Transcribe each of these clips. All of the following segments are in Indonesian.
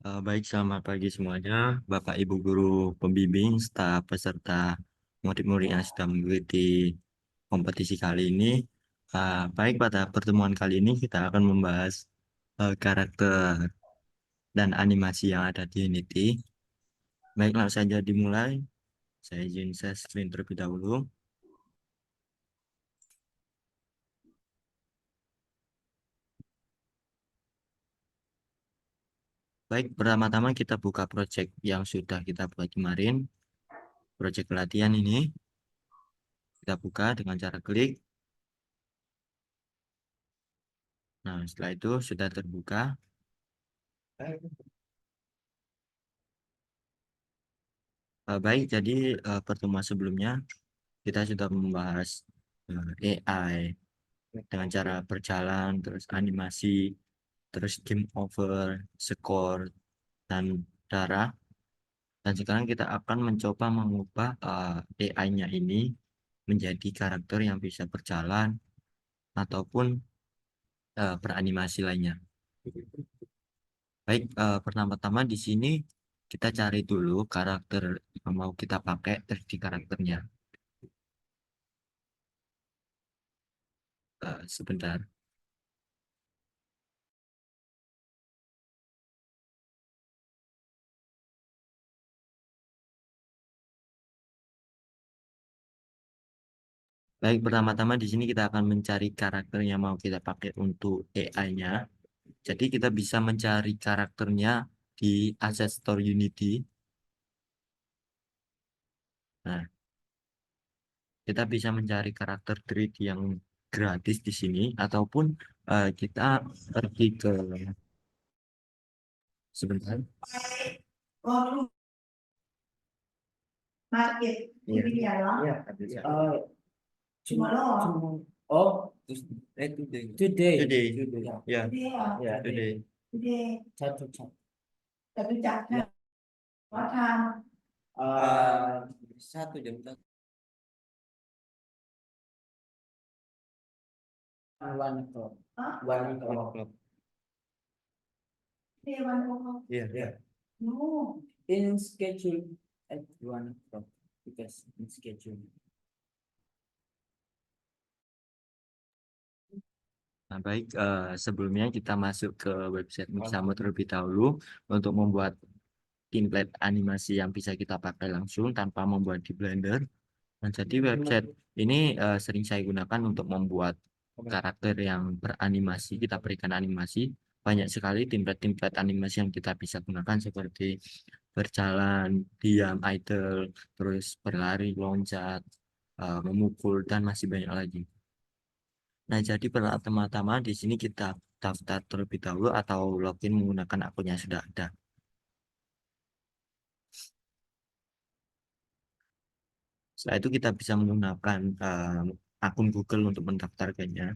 Baik, selamat pagi semuanya, Bapak Ibu guru pembimbing, staf peserta murid-murid yang sedang mengikuti kompetisi kali ini. Baik, pada pertemuan kali ini kita akan membahas karakter dan animasi yang ada di Unity. Baik, langsung saja dimulai. Saya izin share screen terlebih dahulu. Baik, pertama-tama kita buka project yang sudah kita buat kemarin. Project pelatihan ini kita buka dengan cara klik. Nah, setelah itu sudah terbuka. Baik, jadi pertemuan sebelumnya kita sudah membahas AI dengan cara berjalan, terus animasi, terus game over, skor, dan darah. Dan sekarang kita akan mencoba mengubah AI-nya ini menjadi karakter yang bisa berjalan ataupun beranimasi lainnya. Baik, pertama-tama di sini kita cari dulu karakter yang mau kita pakai 3D karakternya. Sebentar. Baik, pertama-tama di sini kita akan mencari karakter yang mau kita pakai untuk AI-nya. Jadi kita bisa mencari karakternya di Asset Store Unity. Nah, kita bisa mencari karakter 3D yang gratis di sini, ataupun kita pergi ke sebentar. Market Iya. di dalam. Iya, Tomorrow. Oh, today. Today. Today. Ya, Today. today. Today. Satu jam. Satu jam. Ya. What time? Satu jam. One o'clock. Huh? One o'clock. Today 1 o'clock. Iya, iya. No. In schedule at 1 o'clock because in schedule. Nah, baik, sebelumnya kita masuk ke website Mixamo terlebih dahulu untuk membuat template animasi yang bisa kita pakai langsung tanpa membuat di Blender. Nah, jadi website ini sering saya gunakan untuk membuat karakter yang beranimasi. Kita berikan animasi. Banyak sekali template-template animasi yang kita bisa gunakan seperti berjalan, diam, idle, terus berlari, loncat, memukul, dan masih banyak lagi. Nah, jadi pertama-tama di sini kita daftar terlebih dahulu atau login menggunakan akun yang sudah ada. Setelah itu kita bisa menggunakan akun Google untuk mendaftarkannya.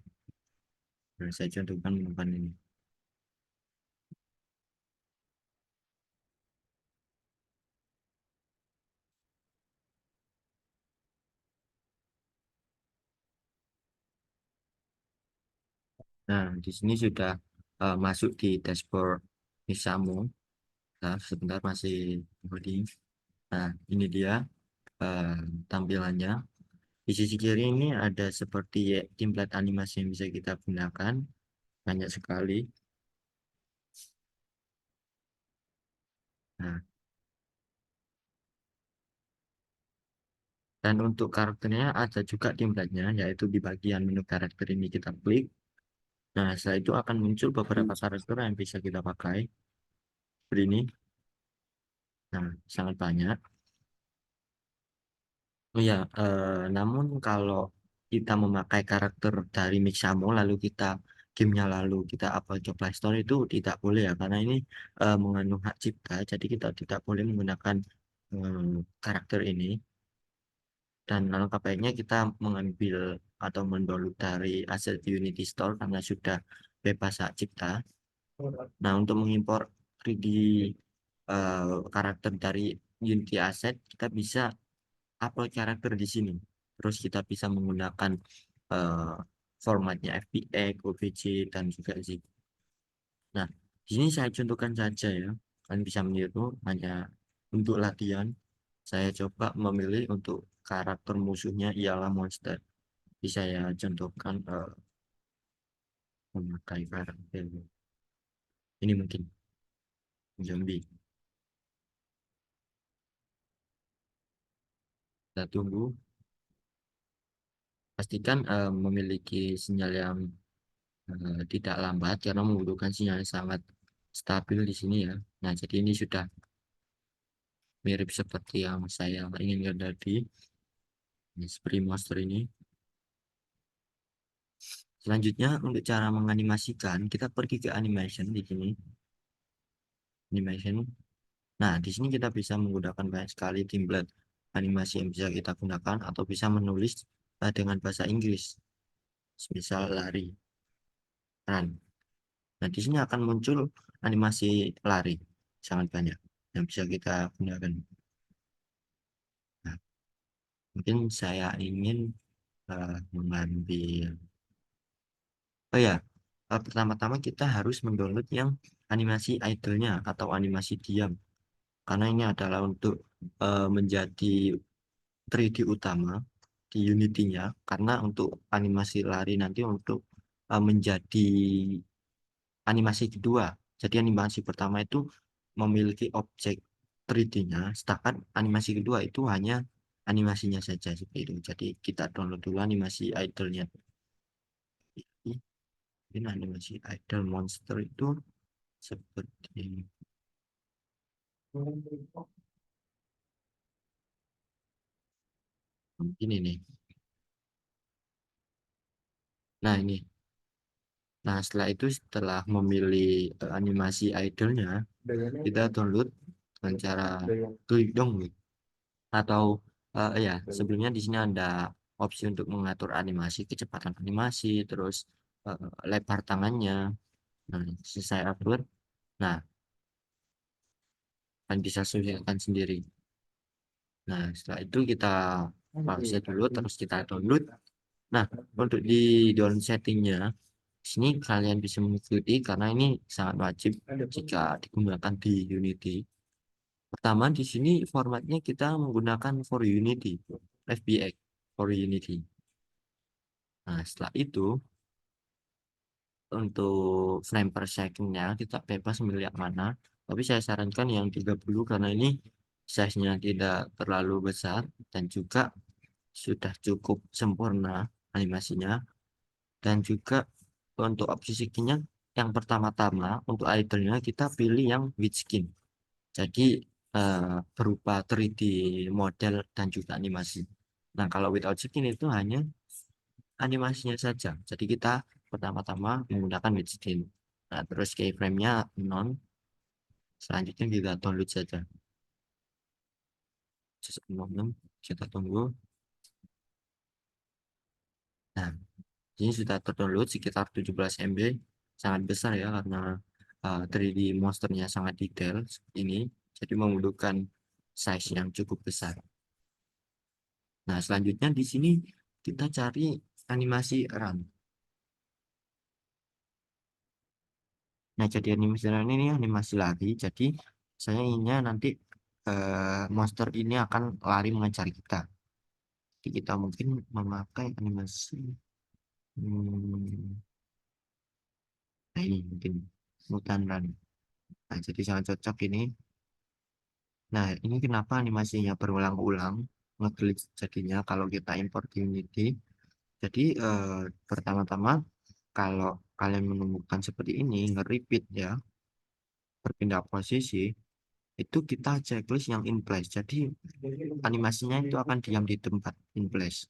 Nah, saya contohkan menggunakan ini. Nah, di sini sudah masuk di dashboard Misamo. Nah, sebentar masih loading. Nah, ini dia eh, tampilannya. Di sisi kiri ini ada seperti template animasi yang bisa kita gunakan. Banyak sekali. Nah, dan untuk karakternya ada juga template-nya, yaitu di bagian menu karakter ini kita klik. Nah, setelah itu akan muncul beberapa karakter yang bisa kita pakai. Seperti ini. Nah, sangat banyak. Oh ya, namun kalau kita memakai karakter dari Mixamo lalu kita gamenya lalu kita upload ke Play Store itu tidak boleh ya, karena ini mengandung hak cipta, jadi kita tidak boleh menggunakan karakter ini. Dan alangkah baiknya kita mengambil atau mendownload dari aset Unity Store karena sudah bebas hak cipta. Nah, untuk mengimpor 3D karakter dari Unity Asset, kita bisa upload karakter di sini. Terus kita bisa menggunakan eh, formatnya FBX, OBJ, dan juga zip. Nah, di sini saya contohkan saja ya. Kalian bisa meniru, hanya untuk latihan saya coba memilih untuk karakter musuhnya ialah monster. Bisa saya contohkan memakai karakter ini mungkin zombie. Kita tunggu, pastikan memiliki sinyal yang tidak lambat karena membutuhkan sinyal yang sangat stabil di sini ya. Nah, jadi ini sudah mirip seperti yang saya inginkan tadi. Ini seperti monster ini. Selanjutnya untuk cara menganimasikan, kita pergi ke animation di sini. Animation. Nah, di sini kita bisa menggunakan banyak sekali template animasi yang bisa kita gunakan atau bisa menulis dengan bahasa Inggris. Misal lari, run. Nah, di sini akan muncul animasi lari sangat banyak yang bisa kita gunakan. Nah, mungkin saya ingin mengambil. Oh ya, pertama-tama kita harus mendownload yang animasi idle-nya atau animasi diam. Karena ini adalah untuk menjadi 3D utama di Unity-nya. Karena untuk animasi lari nanti untuk menjadi animasi kedua. Jadi animasi pertama itu memiliki objek 3D-nya, sedangkan animasi kedua itu hanya animasinya saja seperti itu. Jadi kita download dulu animasi idle-nya. Ini animasi idle monster itu seperti ini nih. Nah ini. Nah setelah itu setelah memilih animasi idle-nya, kita download dengan cara klik dong gitu. Atau ya sebelumnya di sini ada opsi untuk mengatur animasi, kecepatan animasi, terus eh, lebar tangannya. Nah, selesai upload. Nah, kan bisa sesuaikan sendiri. Nah, setelah itu kita pause dulu, terus kita download. Nah, untuk di download settingnya, sini kalian bisa mengikuti karena ini sangat wajib jika digunakan di Unity. Pertama, di sini formatnya kita menggunakan for Unity, FBX for Unity. Nah, setelah itu untuk frame per second-nya kita bebas milih yang mana. Tapi saya sarankan yang 30 karena ini size-nya tidak terlalu besar dan juga sudah cukup sempurna animasinya. Dan juga untuk opsi skin-nya yang pertama-tama untuk idle-nya kita pilih yang with skin. Jadi berupa 3D model dan juga animasi. Nah, kalau without skin itu hanya animasinya saja. Jadi kita pertama-tama menggunakan with skin. Nah, terus keyframe-nya non. Selanjutnya kita download saja. Just a moment, kita tunggu. Nah, ini sudah terdownload sekitar 17 MB. Sangat besar ya karena 3D monsternya sangat detail seperti ini. Jadi membutuhkan size yang cukup besar. Nah, selanjutnya di sini kita cari animasi run. Nah, jadi animasi run ini animasi lari. Jadi saya inginnya nanti monster ini akan lari mengejar kita. Jadi kita mungkin memakai animasi. Hmm, nah ini mungkin mutan run. Nah, jadi sangat cocok ini. Nah, ini kenapa animasinya berulang-ulang nge-glitch jadinya kalau kita import di Unity. Jadi pertama-tama kalau kalian menemukan seperti ini nge-repeat ya, berpindah posisi, itu kita checklist yang in place. Jadi animasinya itu akan diam di tempat in place.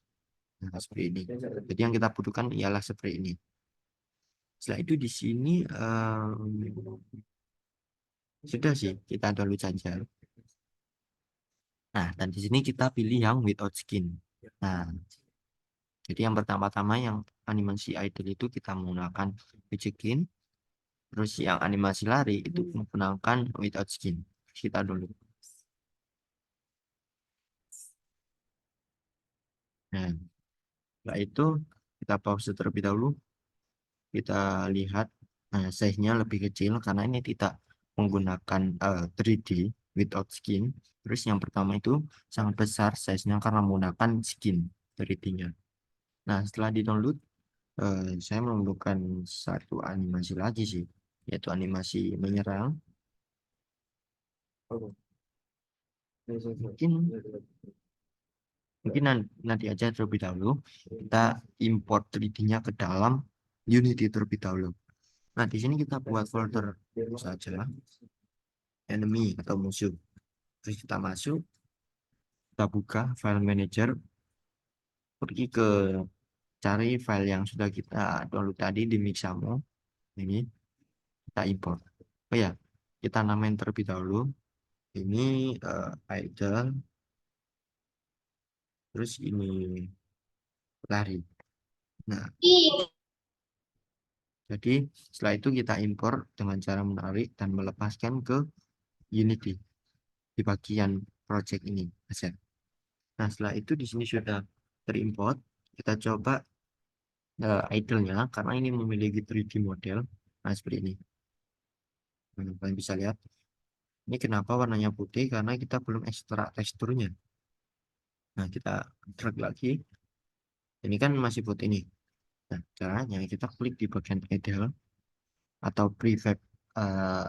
Nah, seperti ini. Jadi yang kita butuhkan ialah seperti ini. Setelah itu di sini sudah sih kita download saja. Nah, dan di sini kita pilih yang without skin. Nah, jadi yang pertama-tama yang animasi idle itu kita menggunakan with skin. Terus yang animasi lari itu menggunakan without skin. Kita dulu. Nah, setelah itu kita pause terlebih dahulu. Kita lihat size-nya lebih kecil karena ini tidak menggunakan 3D without skin. Terus yang pertama itu sangat besar size-nya karena menggunakan skin 3D-nya. Nah, setelah di-download, saya menemukan satu animasi lagi sih, yaitu animasi menyerang. Mungkin nanti aja terlebih dahulu kita import 3D-nya ke dalam Unity terlebih dahulu. Nah, di sini kita buat folder saja enemy atau musuh. Terus kita masuk, kita buka file manager, pergi ke cari file yang sudah kita download tadi di Mixamo. Ini kita import. Oh ya, kita namain terlebih dahulu. Ini idle, terus ini lari. Nah, jadi setelah itu kita import dengan cara menarik dan melepaskan ke Unity di bagian project ini aset. Nah, setelah itu di sini sudah terimport. Kita coba idle-nya karena ini memiliki 3D model. Nah, seperti ini. Kalian bisa lihat. Ini kenapa warnanya putih? Karena kita belum ekstrak teksturnya. Nah, kita drag lagi. Ini kan masih putih nih. Nah, caranya kita klik di bagian idle atau prefab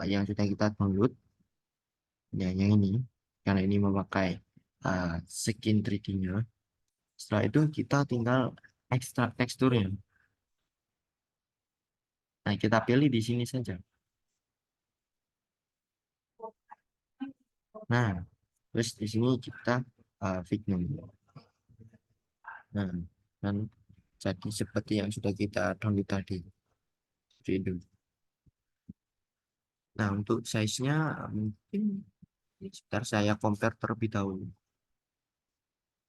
yang sudah kita download. Ya, yang ini. Karena ini memakai skin 3D-nya. Setelah itu kita tinggal ekstrak teksturnya. Nah, kita pilih di sini saja. Nah, terus di sini kita Vignum. Nah, dan jadi seperti yang sudah kita download tadi. Seperti itu. Nah, untuk size-nya mungkin sebentar saya compare terlebih dahulu.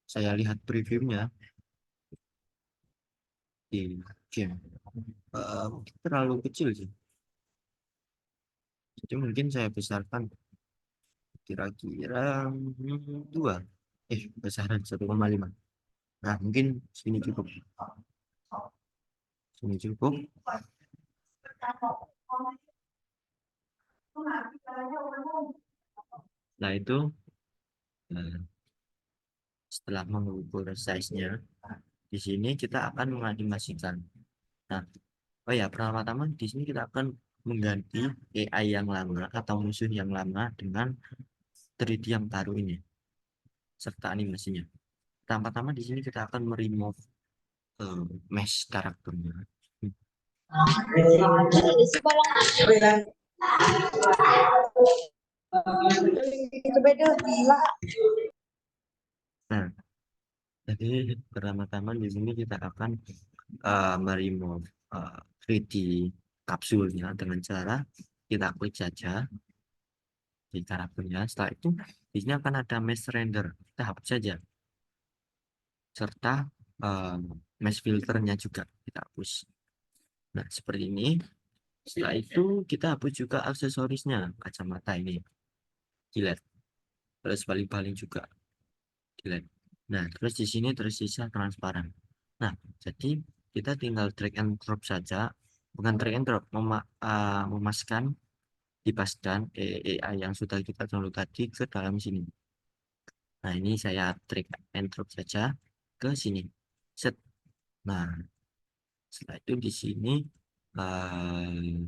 Saya lihat previewnya di game. Mungkin terlalu kecil sih. Jadi mungkin saya besarkan kira-kira 2. Besaran 1,5. Nah, mungkin sini cukup. Sini cukup. Nah, itu eh, setelah mengukur size-nya, di sini kita akan menganimasikan. Nah, oh ya, pertama-tama di sini kita akan mengganti AI yang lama atau musuh yang lama dengan 3D yang baru ini serta animasinya. Pertama-tama di sini kita akan meremove mesh karakternya. Nah, jadi pertama-tama di sini kita akan meremove 3D kapsulnya dengan cara kita klik saja di karakternya. Setelah itu di sini akan ada mesh render. Kita hapus saja serta mesh filternya juga kita hapus. Nah, seperti ini. Setelah itu kita hapus juga aksesorisnya, kacamata ini delete, terus paling-paling juga delete. Nah, terus di sini tersisa transparan. Nah, jadi kita tinggal drag and drop saja, bukan drag and drop, memasukkan dipaskan AI yang sudah kita download tadi ke dalam sini. Nah, ini saya drag and drop saja ke sini. Set. Nah, setelah itu di sini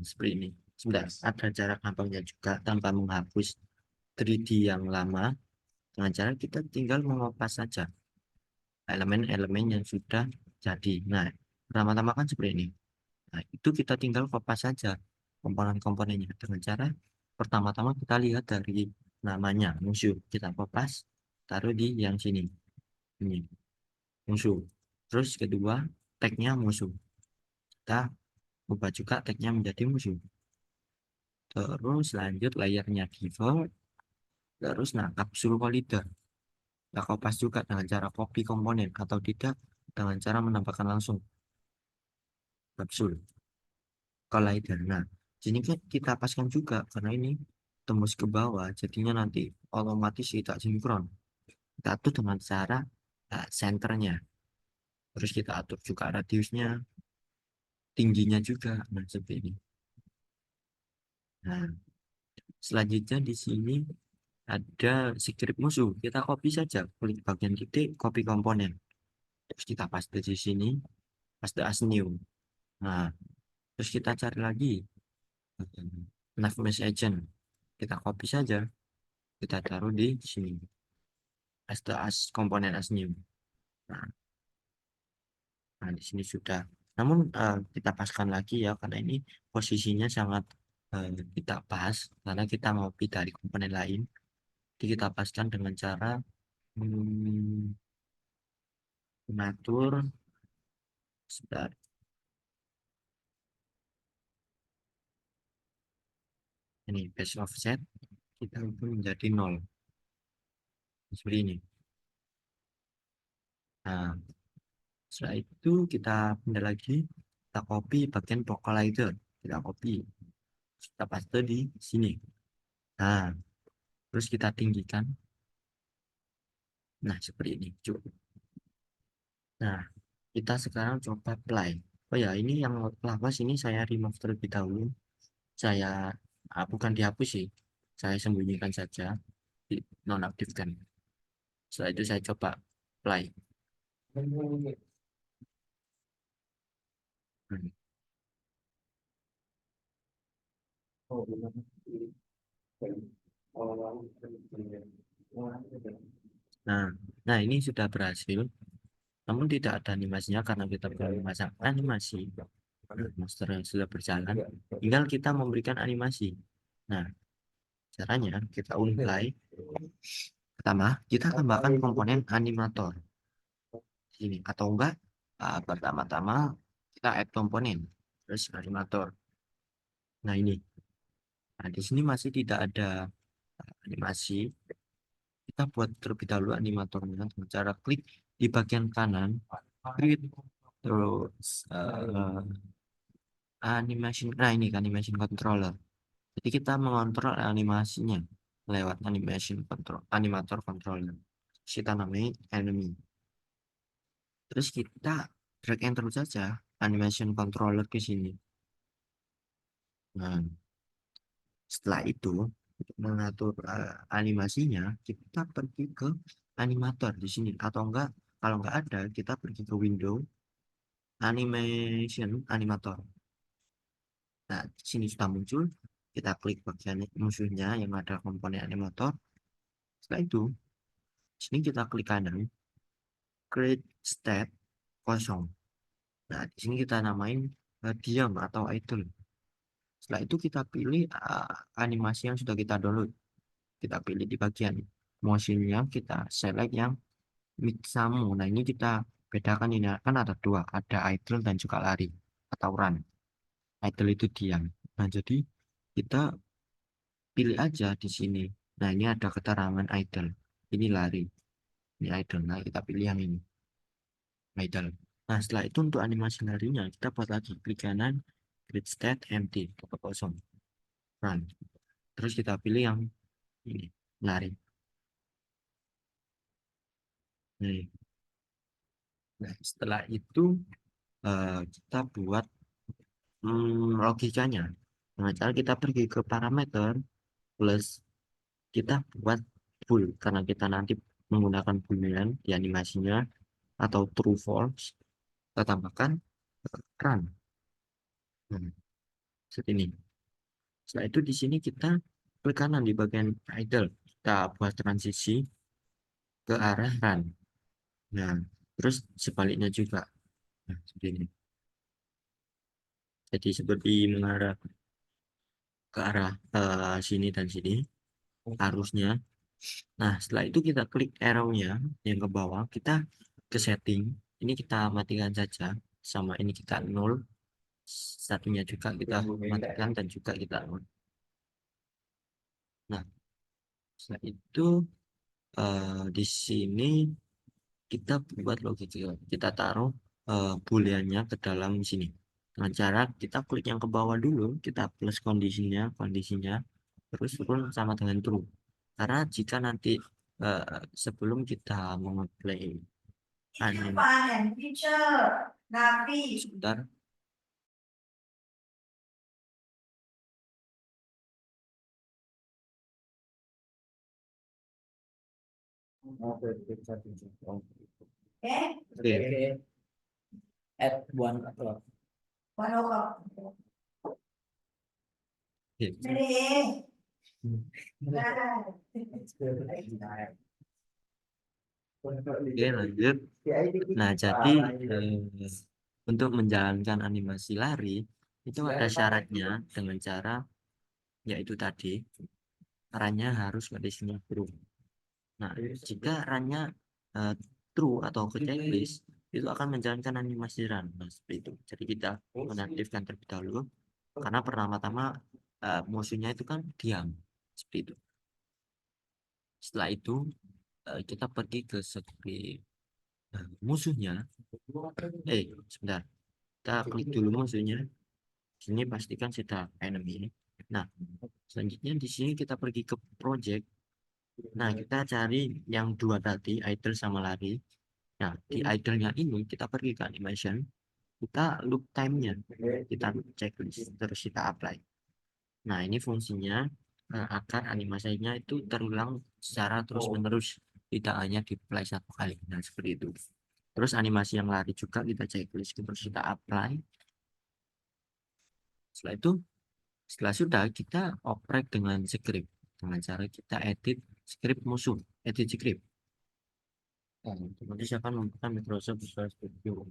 seperti ini. Sebentar, ada cara gampangnya juga tanpa menghapus 3D yang lama. Dengan cara kita tinggal mengopas saja elemen-elemen yang sudah jadi. Nah, pertama-tama kan seperti ini. Nah, itu kita tinggal kopas saja komponen-komponennya dengan cara pertama-tama kita lihat dari namanya musuh. Kita kopas, taruh di yang sini. Ini musuh. Terus kedua, tagnya musuh. Kita ubah juga tagnya menjadi musuh. Terus lanjut layarnya default. Terus nah kapsul validator. Kita kopas juga dengan cara copy komponen atau tidak dengan cara menambahkan langsung kapsul collider. Nah, sini kan kita paskan juga karena ini tembus ke bawah, jadinya nanti otomatis tidak sinkron. Kita atur dengan cara senternya. Terus kita atur juga radiusnya, tingginya juga. Nah, seperti ini. Nah, Selanjutnya di sini ada script musuh. Kita copy saja, klik bagian titik, copy komponen. Terus kita paste di sini, paste as new. Nah, terus kita cari lagi nav mesh agent. Kita copy saja, kita taruh di sini, paste as komponen as new. Nah, di sini sudah. Namun kita paskan lagi ya, karena ini posisinya sangat kita pas, karena kita mau pindah dari komponen lain. Jadi kita paskan dengan cara mengatur, sebentar, ini base offset kita ubah menjadi 0 seperti ini. Nah, setelah itu kita pindah lagi, kita copy bagian vocalizer, kita copy, kita paste di sini. Nah, terus kita tinggikan. Nah, seperti ini cukup. Nah, kita sekarang coba play. Oh ya, ini yang lawas ini saya remove terlebih dahulu. Saya bukan dihapus sih, saya sembunyikan saja, nonaktifkan. Setelah itu saya coba play. Hmm. Nah, nah ini sudah berhasil. Namun tidak ada animasinya karena kita belum memasang animasi. Monster yang sudah berjalan, tinggal kita memberikan animasi. Nah, caranya kita unplay. Pertama, kita tambahkan komponen animator sini, atau enggak pertama-tama kita add komponen terus animator. Nah, ini. Nah, di sini masih tidak ada animasi. Kita buat terlebih dahulu animatornya dengan cara klik di bagian kanan, create, terus animation. Nah, ini kan animation controller. Jadi kita mengontrol animasinya lewat animation control, animator controller. Terus kita namai enemy. Terus kita drag and drop saja animation controller ke sini. Nah, setelah itu untuk mengatur animasinya, kita pergi ke animator di sini, atau enggak, kalau enggak ada, kita pergi ke window animation animator. Nah, di sini sudah muncul. Kita klik bagian musuhnya yang ada komponen animator. Setelah itu, di sini kita klik kanan, create state kosong. Nah, di sini kita namain diam atau idle. Setelah itu kita pilih animasi yang sudah kita download. Kita pilih di bagian motionnya, kita select yang Mixamo. Nah, ini kita bedakan, ini kan ada dua, ada idle dan juga lari atau run. Idle itu diam. Nah, jadi kita pilih aja di sini. Nah, ini ada keterangan idle. Ini lari. Ini idle. Nah, kita pilih yang ini. Idle. Nah, setelah itu untuk animasi larinya, kita buat lagi. Klik kanan, create state empty, kosong. Run. Terus kita pilih yang ini, lari. Nih. Nah, setelah itu kita buat logikanya. Nah, cara kita pergi ke parameter plus kita buat full karena kita nanti menggunakan boolean di animasinya atau true false. Kita tambahkan run. Nah, seperti ini. Setelah itu di sini kita klik kanan di bagian idle. Kita buat transisi ke arah run. Nah, terus sebaliknya juga. Nah, seperti ini. Jadi seperti mengarah ke arah sini dan sini arusnya. Nah, setelah itu kita klik arrow-nya yang ke bawah, kita ke setting. Ini kita matikan saja, sama ini kita nol. Satunya juga kita matikan dan juga kita nol. Nah, setelah itu di sini kita buat logika. Kita taruh booleannya ke dalam sini. Dengan cara kita klik yang ke bawah dulu, kita plus kondisinya, terus turun sama dengan true. Karena jika nanti sebelum kita mengeplay anime, sebentar, Oke. Oke. At 1 o'clock. 1 o'clock. Oke.ไม่ได้เองได้ Oke, lanjut. Nah, jadi untuk menjalankan animasi lari itu ada syaratnya dengan cara yaitu tadi runnya harus kondisinya true. Nah, jika runnya eh, true atau ke checklist itu akan menjalankan animasi run. Nah, seperti itu. Jadi kita menaktifkan terlebih dahulu karena pertama-tama musuhnya itu kan diam seperti itu. Setelah itu kita pergi ke script musuhnya. Sebentar. Kita klik dulu musuhnya. Sini pastikan sudah enemy. Nah, selanjutnya di sini kita pergi ke project. Nah, kita cari yang dua tadi, idle sama lari. Nah, di idle-nya ini kita pergi ke animation. Kita loop time-nya. Kita checklist. Terus kita apply. Nah, ini fungsinya agar animasinya itu terulang secara terus-menerus. Tidak hanya di play satu kali. Nah, seperti itu. Terus animasi yang lari juga kita checklist. Terus kita apply. Setelah itu, setelah sudah kita oprek dengan script. Dengan cara kita edit script musuh. Edit script. Nah, otomatis akan membuka Microsoft Visual Studio.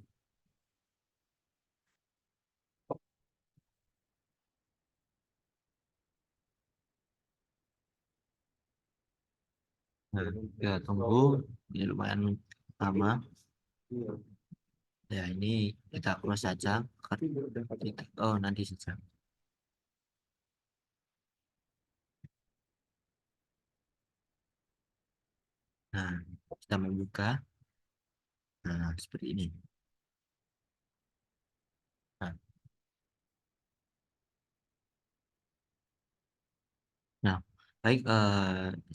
Nah, ya tunggu. Ini lumayan lama. Ya, ini kita close saja. Oh, nanti saja. Nah, kita membuka. Nah, seperti ini. Nah, nah, baik.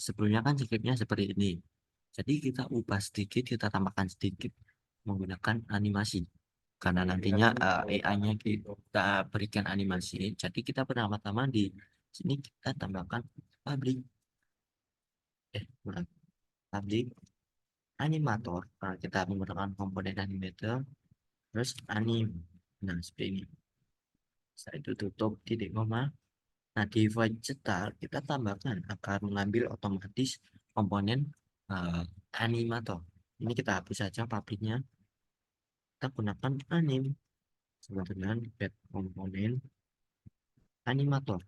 Sebelumnya kan scriptnya seperti ini. Jadi kita ubah sedikit, kita tambahkan sedikit menggunakan animasi. Karena nantinya AI-nya kita berikan animasi. Jadi kita pertama-tama di sini kita tambahkan public, bukan, public animator. Karena kita menggunakan komponen animator, terus anim. Nah, seperti ini. Setelah itu tutup titik koma. Nah, di void cetar kita tambahkan agar mengambil otomatis komponen eh, animator. Ini kita hapus saja publiknya. Kita gunakan anim sama dengan get komponen animator.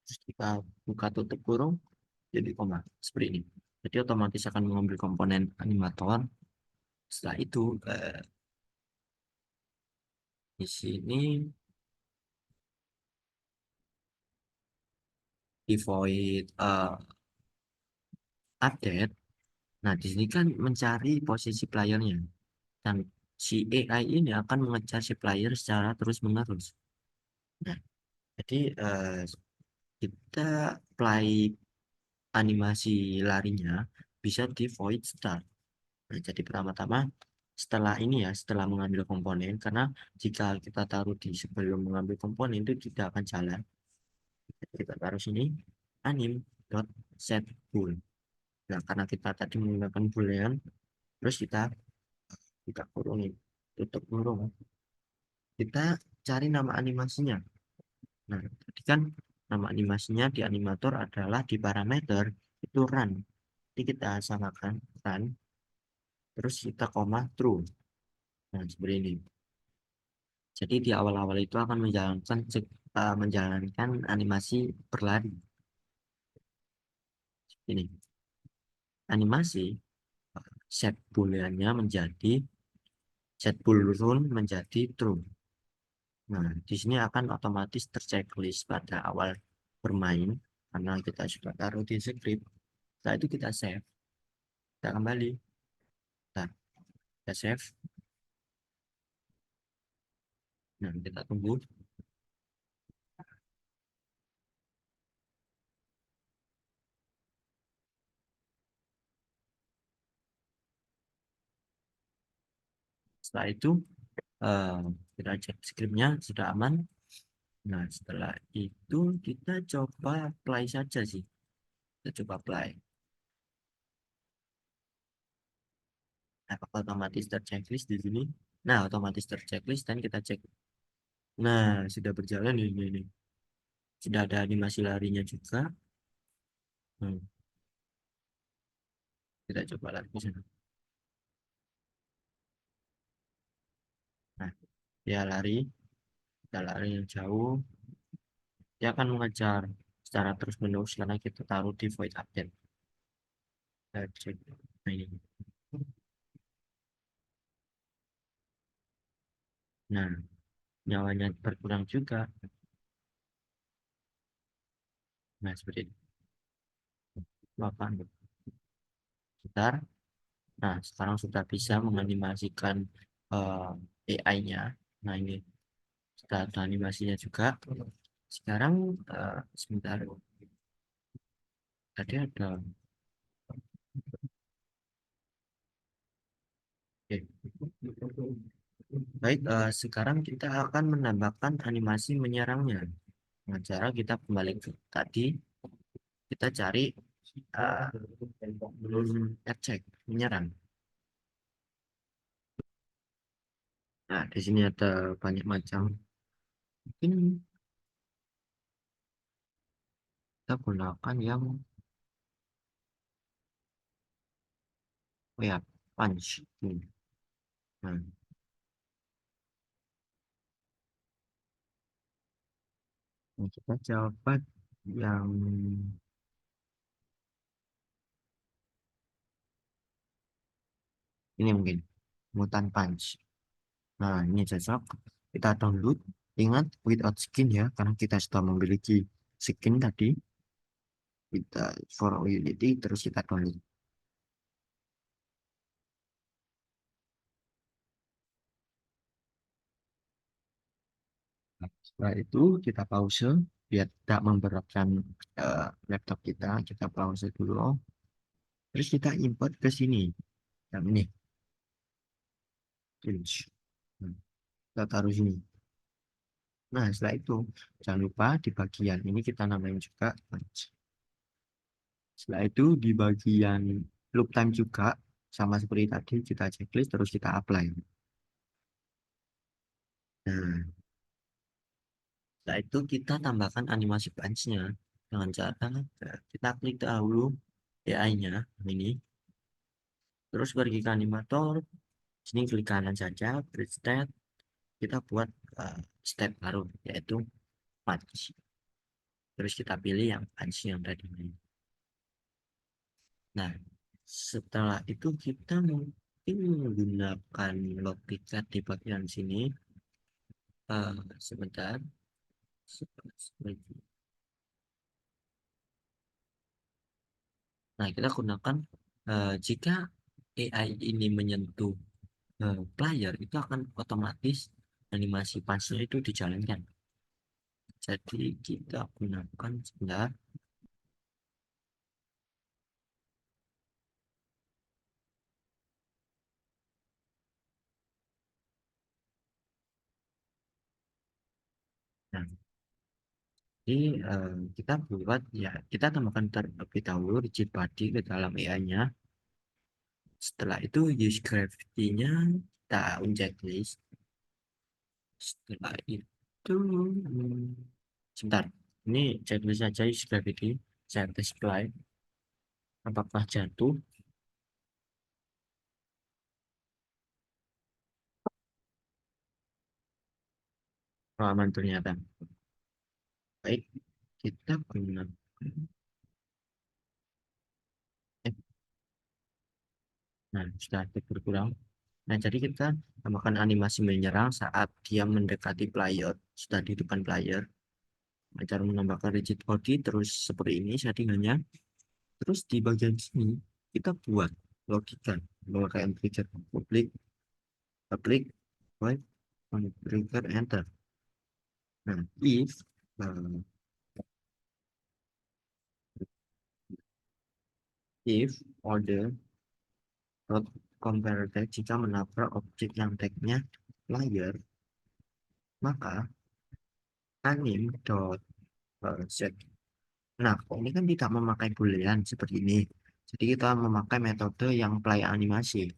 Terus kita buka tutup kurung jadi koma seperti ini. Jadi otomatis akan mengambil komponen animator. Setelah itu di sini di void update. Nah, di sini kan mencari posisi playernya dan si AI ini akan mengejar si player secara terus-menerus. Nah, jadi kita play animasi larinya bisa di void start. Nah, jadi pertama-tama setelah ini ya, setelah mengambil komponen, karena jika kita taruh di sebelum mengambil komponen itu tidak akan jalan. Jadi kita taruh sini anim dot set bool. Nah, karena kita tadi menggunakan boolean, terus kita kurungin, tutup kurung. Kita cari nama animasinya. Nah, tadi kan nama animasinya di animator adalah di parameter itu run. Jadi kita samakan run, terus kita koma true. Nah, seperti ini. Jadi di awal-awal itu akan menjalankan animasi berlari. Ini animasi set booleannya menjadi set bool run menjadi true. Nah, di sini akan otomatis terchecklist pada awal bermain karena kita sudah taruh di script. Setelah itu kita save, kita kembali, nah, kita save. Nah, kita tunggu. Setelah itu eh, kita cek scriptnya sudah aman. Nah, setelah itu kita coba play saja sih. Kita coba play. apakah otomatis terchecklist di sini? Nah, otomatis terchecklist dan kita cek. Nah, sudah berjalan ini. Sudah ada animasi larinya juga. Hmm, kita coba lagi sana. Nah, dia lari, kita lari yang jauh. Dia akan mengejar secara terus-menerus karena kita taruh di void update. Kita cek. Nah, ini. Nah, nyawanya berkurang juga. Nah, seperti itu. Bapak, bentar. Nah, sekarang sudah bisa menganimasikan AI-nya. Nah, ini sudah ada animasinya juga. Sekarang, sebentar. Tadi ada. Oke. Baik, sekarang kita akan menambahkan animasi menyerangnya. Dengan cara kita kembali ke tadi, kita cari uh, attack, menyerang. Nah, di sini ada banyak macam. Mungkin kita gunakan yang ya punch. Nah, kita coba yang ini mungkin mutan punch. Nah, ini cocok. Kita download. Ingat without skin ya, karena kita sudah memiliki skin tadi. Kita for Unity terus kita download. Nah, setelah itu kita pause biar tidak memberatkan laptop kita. Kita pause dulu. Terus kita import ke sini. Yang ini. Image. Nah, kita taruh sini. Nah, setelah itu jangan lupa di bagian ini kita namain juga punch. Setelah itu di bagian loop time juga sama seperti tadi kita checklist terus kita apply. Nah, setelah itu kita tambahkan animasi punch-nya dengan cara kita klik dahulu AI-nya ini, terus pergi ke animator, sini klik kanan saja, create state, kita buat step baru yaitu punch. Terus kita pilih yang punch yang tadi. Nah, setelah itu kita mungkin menggunakan logika di bagian sini. Sebentar. Nah, kita gunakan jika AI ini menyentuh player, itu akan otomatis animasi punch-nya itu dijalankan. Jadi kita gunakan sebentar. Nah, jadi kita buat ya kita tambahkan terlebih dahulu rigid body ke dalam AI-nya. Setelah itu use gravity-nya kita unchecklist. Setelah itu sebentar. Ini checklist saja use gravity. Saya tes play. Apakah jatuh? Oh, aman ternyata. Baik, kita gunakan. Eh, nah, sudah berkurang. Nah, jadi kita tambahkan animasi menyerang saat dia mendekati player, sudah di depan player. Nah, cara menambahkan rigid body terus seperti ini settingannya. Terus di bagian sini kita buat logika menggunakan trigger public, public, void, trigger enter. Nah, uh, if order not converted jika menabrak objek yang tagnya player, maka anim dot set. Nah, ini kan tidak memakai boolean seperti ini. Jadi kita memakai metode yang play animasi.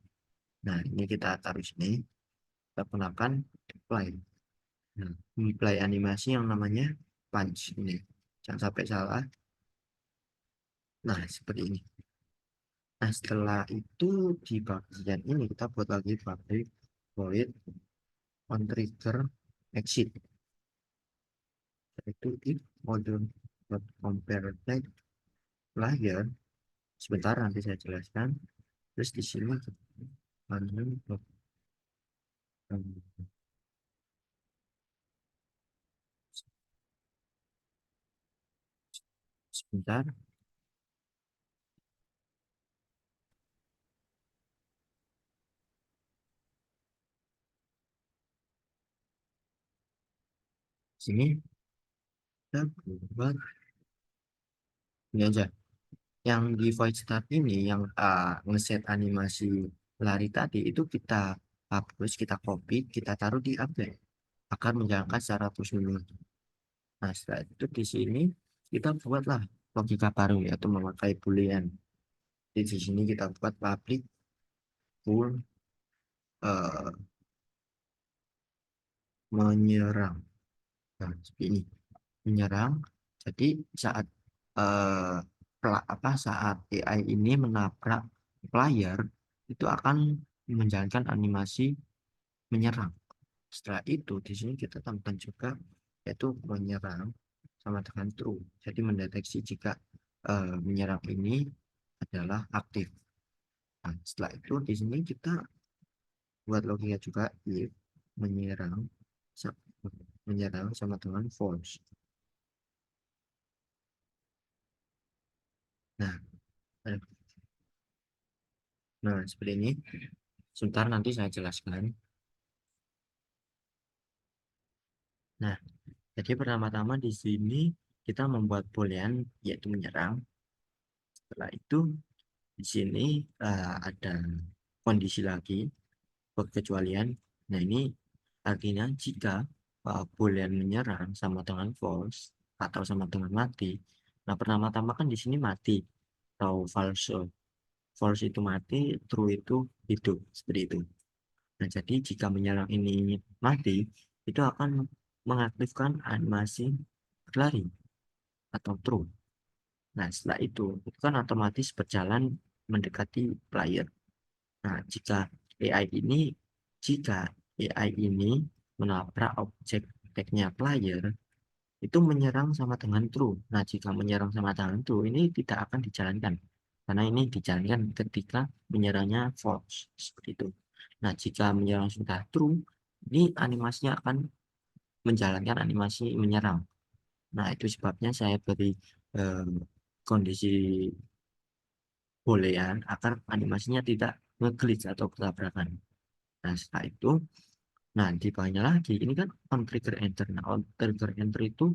Nah, ini kita taruh sini, kita gunakan apply. Nah, apply animasi yang namanya punch ini. Jangan sampai salah. Nah, seperti ini. Nah, setelah itu di bagian ini kita buat lagi public void on trigger exit. Yaitu if model compare type player. Sebentar nanti saya jelaskan. Terus di sini sebentar. Sini kita buat ini aja. Yang di void start ini yang ngeset animasi lari tadi itu kita hapus, kita copy, kita taruh di update akan menjalankan secara terus menerus. Nah, setelah itu di sini kita buatlah logika baru yaitu memakai boolean. Di sini kita buat public full eh, menyerang. Nah, seperti ini menyerang. Jadi saat eh, saat AI ini menabrak player itu akan menjalankan animasi menyerang. Setelah itu di sini kita tambahkan juga yaitu menyerang sama dengan true. Jadi mendeteksi jika menyerang ini adalah aktif. Nah, setelah itu di sini kita buat logika juga if menyerang sa- menyerang sama dengan false. Nah, eh, nah seperti ini. Sebentar nanti saya jelaskan. Nah, jadi pertama-tama di sini kita membuat boolean yaitu menyerang. Setelah itu di sini ada kondisi lagi kecualian. Nah, ini artinya jika boolean menyerang sama dengan false atau sama dengan mati. Nah, pertama-tama kan di sini mati atau false. False itu mati, true itu hidup seperti itu. Nah, jadi jika menyerang ini mati, itu akan mengaktifkan animasi berlari atau true. Nah, setelah itu kan otomatis berjalan mendekati player. Nah, jika AI ini menabrak objek tagnya player, itu menyerang sama dengan true. Nah, jika menyerang sama dengan true, ini tidak akan dijalankan. Karena ini dijalankan ketika menyerangnya false. Seperti itu. Nah, jika menyerang sudah true, ini animasinya akan menjalankan animasi menyerang. Nah, itu sebabnya saya beri eh, kondisi boolean agar animasinya tidak nge-glitch atau bertabrakan. Nah, setelah itu, nah di bawahnya lagi, ini kan on trigger enter. Nah, on trigger enter itu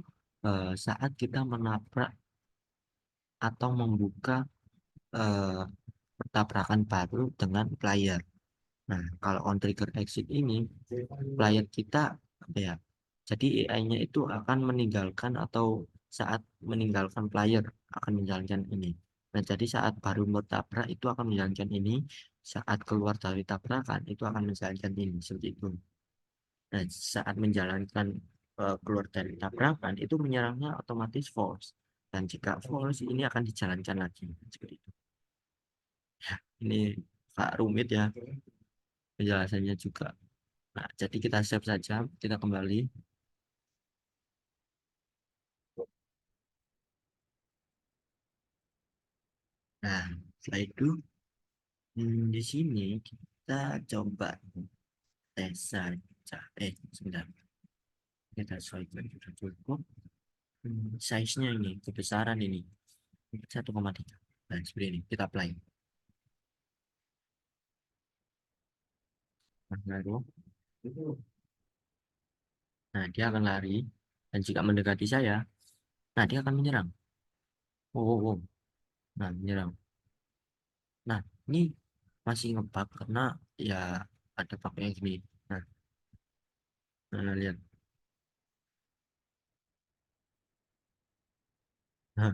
saat kita menabrak atau membuka eh, pertabrakan baru dengan player. Nah, kalau on trigger exit ini, player kita apa ya? Jadi AI-nya itu akan meninggalkan atau saat meninggalkan player akan menjalankan ini. Nah, jadi saat baru bertabrak itu akan menjalankan ini, saat keluar dari tabrakan itu akan menjalankan ini seperti itu. Nah, saat menjalankan keluar dari tabrakan itu menyerangnya otomatis false. Dan jika false ini akan dijalankan lagi seperti itu. Ini Pak rumit ya penjelasannya juga. Nah, jadi kita save saja, kita kembali. Nah, setelah itu di sini kita coba tes saja. Sebentar. Kita sesuaikan sudah cukup. Size-nya ini, kebesaran ini 1,3. Nah, seperti ini. Kita apply. Nah, lalu, nah, dia akan lari. Dan jika mendekati saya, nah, dia akan menyerang. Oh, oh, oh. Nah, menyerang. Nah, ini masih ngebug karena ya ada bug yang gini. Nah, lihat. Nah,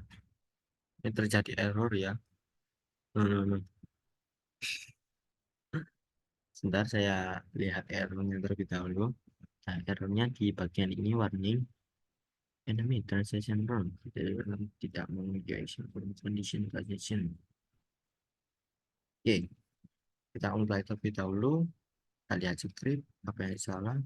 ini terjadi error ya. Hmm, Sebentar saya lihat errornya terlebih dahulu. Nah, errornya di bagian ini warning enemy transaction wrong. Tidak memiliki action for condition transaction. Oke, kita mulai terlebih dahulu. Kita lihat script apa yang salah.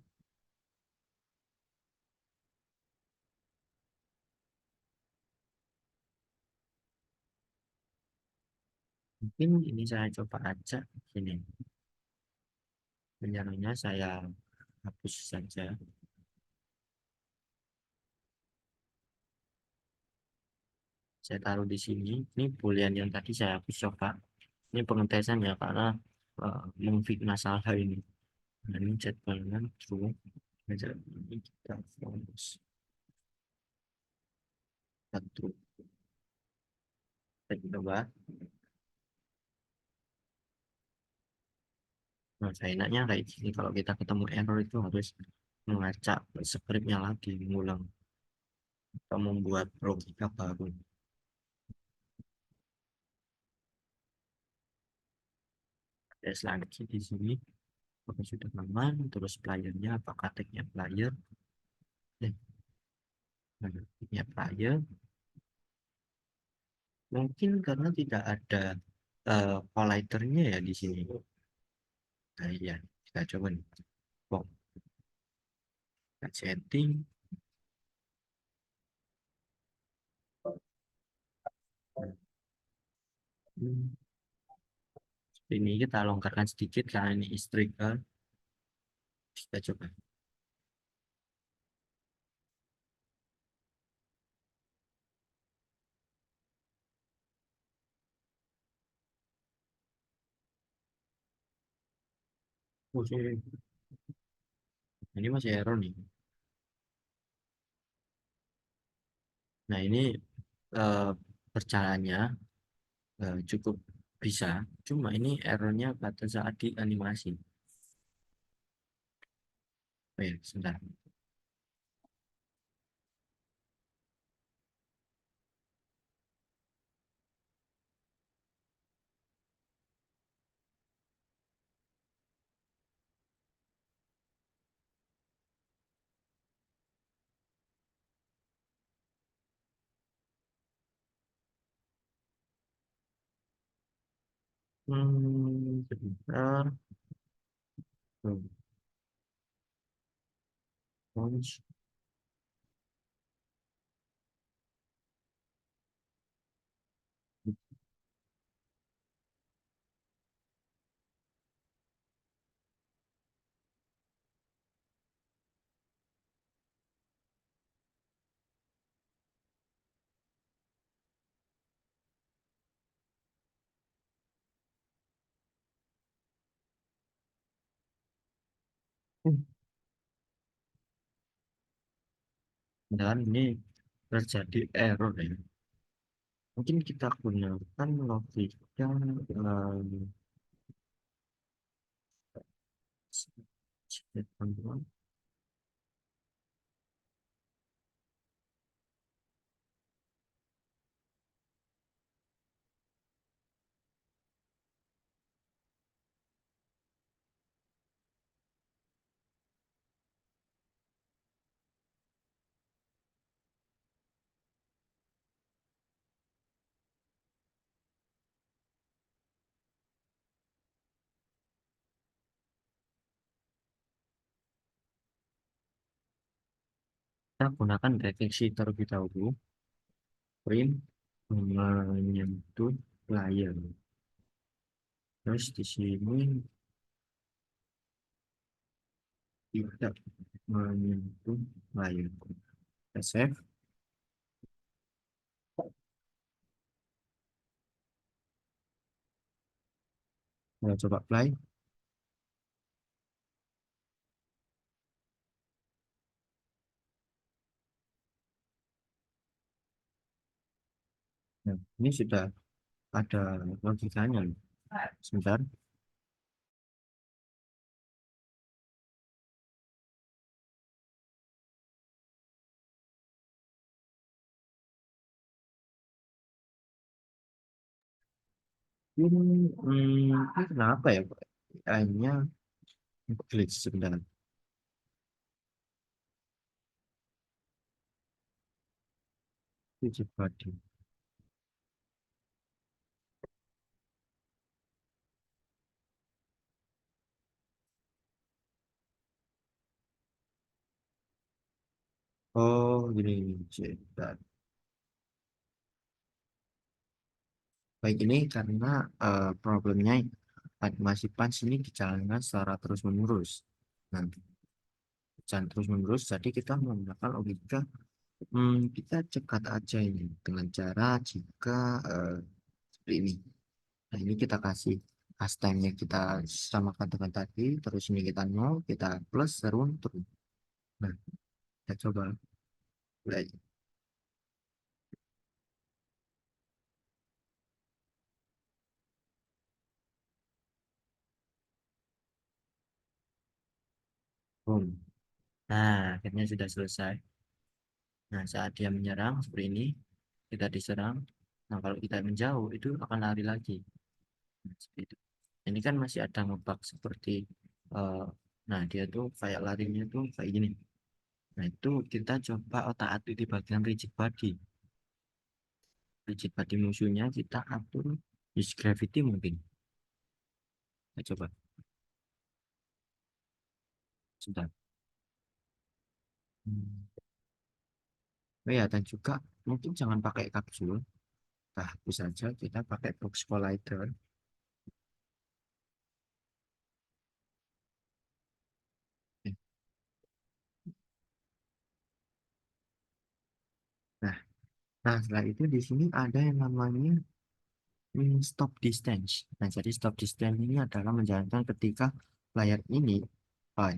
Mungkin ini saya coba acak sini. Penjaranya saya hapus saja. Saya taruh di sini. Ini boolean yang tadi saya hapus coba. Ini pengetesan ya karena memfitnah salah ini. Nah, ini jadwalnya true. Jadi ini kita fokus satu. Kita coba. Nah, saya enaknya kayak gini. Kalau kita ketemu error itu harus mengacak scriptnya lagi, mengulang atau membuat logika baru. Ada lagi di sini. Apakah sudah aman? Terus playernya, apakah tagnya player? Eh, tagnya player. Mungkin karena tidak ada collidernya ya di sini. Nah, iya, kita coba nih. Box, kita setting. Hmm, Ini kita longgarkan sedikit karena ini istri kan. Kita coba. Oh, ini masih error nih. Nah, ini eh, berjalannya cukup bisa. Cuma ini errornya pada saat di animasi. Oh ya, sebentar. Sebentar. Hmm, launch. Hmm, Dan ini terjadi error ya. Mungkin kita gunakan logika kita gunakan deteksi terlebih dahulu. Print menyentuh layar. Terus di sini tidak menyentuh layar. Kita save. Kita coba play. Nah, ini sudah ada logikanya. Sebentar. Ini kenapa ya? AI-nya Klik sebentar. Rigid body. Oh, gini. Sebentar. Baik, ini karena problemnya animasi punch ini dijalankan secara terus-menerus. Nah, jalan terus-menerus, jadi kita menggunakan logika, kita cekat aja ini dengan cara jika seperti ini. Nah, ini kita kasih as time-nya kita samakan dengan tadi, terus ini kita nol, kita plus, turun, turun. Nah, kita coba mulai. Boom. Nah, akhirnya sudah selesai. Nah, saat dia menyerang seperti ini, kita diserang. Nah, kalau kita menjauh, itu akan lari lagi. Nah, seperti itu. Ini kan masih ada ngebug seperti, eh, nah dia tuh kayak larinya tuh kayak gini. Nah, itu kita coba otak-atik di bagian rigid body. Rigid body musuhnya kita atur use gravity mungkin. Kita coba. Sudah. Hmm. Oh ya, dan juga mungkin jangan pakai kapsul. Nah, bisa saja kita pakai box collider. Eh, Nah, nah setelah itu di sini ada yang namanya stop distance. Nah, jadi stop distance ini adalah menjalankan ketika layar ini,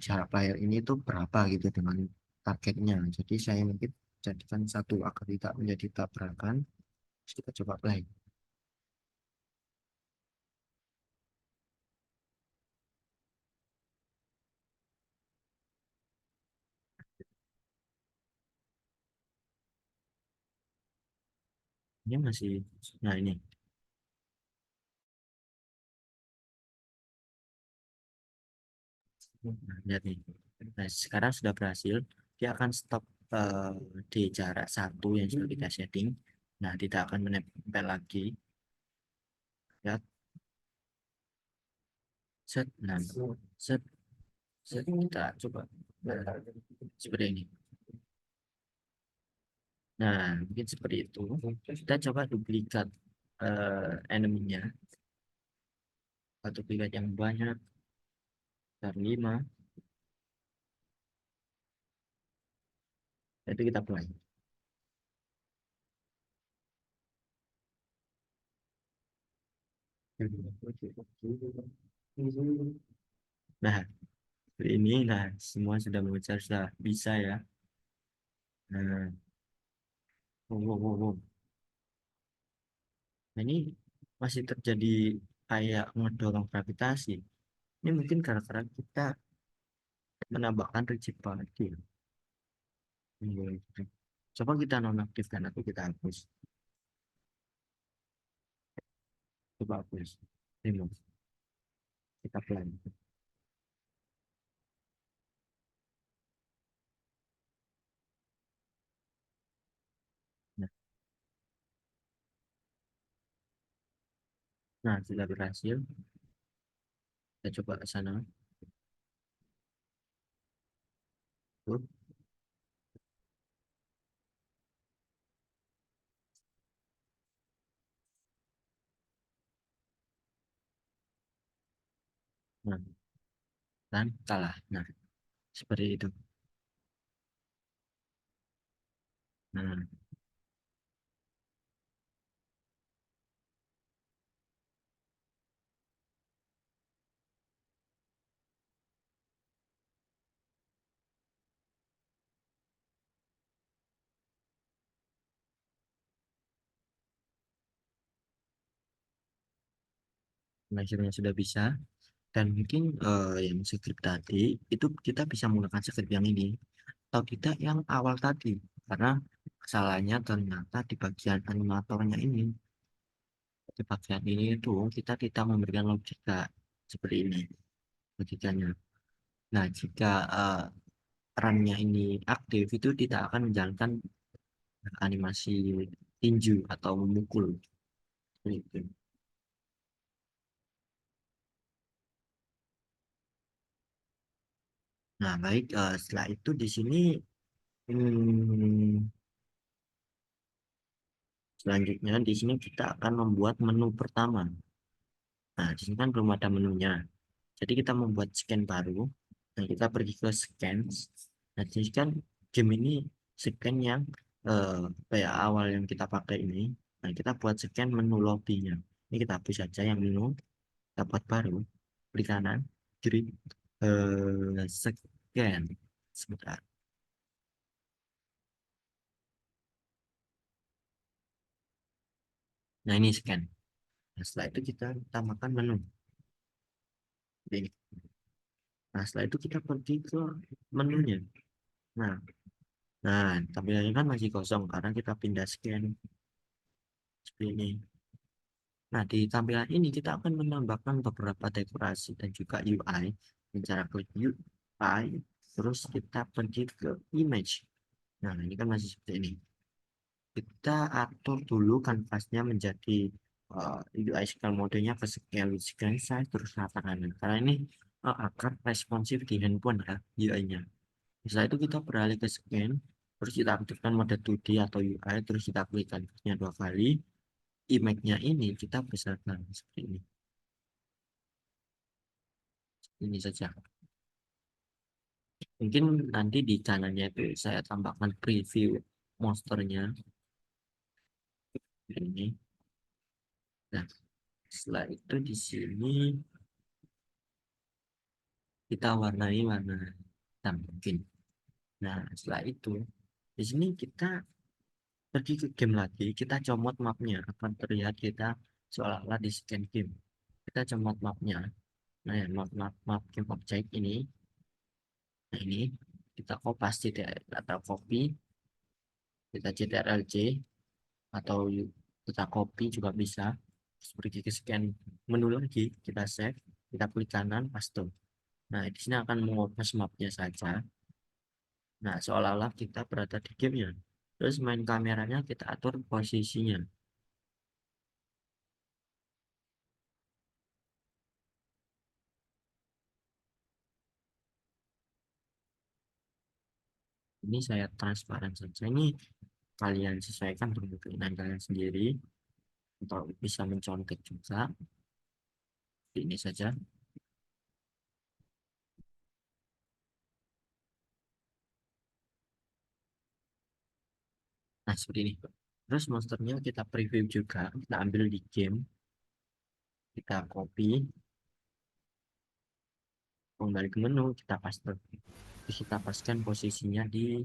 jarak layar ini itu berapa gitu dengan targetnya. Jadi saya mungkin jadikan satu agar tidak menjadi tabrakan. Terus kita coba play. Ini masih, nah ini, nah, lihat nih. Nah, sekarang sudah berhasil. Dia akan stop eh, di jarak satu yang sudah kita setting. Nah, tidak akan menempel lagi. Ya, set, nah, set, set. Kita coba. Nah, seperti ini. Nah, mungkin seperti itu. Kita coba duplikat enemy-nya atau duplikat yang banyak dari 5. Itu kita play. Nah, ini nah semua sudah mengejar, sudah bisa ya. Nah, wow, wow, wow, wow. Nah, ini masih terjadi kayak ngedorong gravitasi. Ini mungkin gara-gara kita menambahkan rigid body. Hmm. Coba kita nonaktifkan atau kita hapus. Coba hapus. Remove. Kita play. Nah, nah, sudah berhasil. Kita coba ke sana. Tuh. Nah, kan kalah. Nah, seperti itu. Nah, akhirnya sudah bisa. Dan mungkin yang script tadi itu kita bisa menggunakan script yang ini atau tidak yang awal tadi, karena kesalahannya ternyata di bagian animatornya ini. Di bagian ini itu kita tidak memberikan logika seperti ini logikanya. Nah, jika runnya ini aktif, itu tidak akan menjalankan animasi tinju atau memukul. Gitu. Nah, baik. Setelah itu di sini hmm, selanjutnya di sini kita akan membuat menu pertama. Nah, di sini kan belum ada menunya. Jadi kita membuat scan baru. Nah, kita pergi ke scan. Nah, di sini kan game ini scan yang kayak awal yang kita pakai ini. Nah, kita buat scan menu lobbynya. Ini kita hapus saja yang menu. Kita buat baru. Klik kanan, kiri, scan. Sebentar. Nah, ini scan. Nah, setelah itu kita tambahkan menu. Ini. Nah, setelah itu kita pergi ke menunya. Nah, nah tampilannya kan masih kosong karena kita pindah scan seperti ini. Nah, di tampilan ini kita akan menambahkan beberapa dekorasi dan juga UI. Dengan cara klik UI, terus kita pergi ke image. Nah, ini kan masih seperti ini. Kita atur dulu kanvasnya menjadi UI scale modenya ke scale screen size terus rata kanan. Karena ini akan responsif di handphone ya UI-nya. Setelah itu kita beralih ke scan, terus kita aktifkan mode 2D atau UI, terus kita klik kanvasnya 2 kali. Image-nya ini kita besarkan seperti ini. Ini saja. Mungkin nanti di kanannya itu saya tambahkan preview monsternya ini. Nah, setelah itu di sini kita warnai warna hitam mungkin. Nah, setelah itu di sini kita pergi ke game lagi, kita comot mapnya akan terlihat kita seolah-olah di scan game. Kita comot mapnya. Nah, ya, map game object ini, nah ini kita kopas tidak atau copy, kita CTRL-C atau kita copy juga bisa. Terus pergi ke scan menu lagi, kita save, kita klik kanan, paste. Nah, di sini akan mengopas mapnya saja. Nah, seolah-olah kita berada di gamenya. Terus main kameranya kita atur posisinya. Ini saya transparan saja. Ini kalian sesuaikan dengan keinginan kalian sendiri. Atau bisa mencontek juga. Ini saja. Nah, seperti ini. Terus monsternya kita preview juga. Kita ambil di game. Kita copy. Kembali ke menu. Kita paste. Terus kita pastikan posisinya di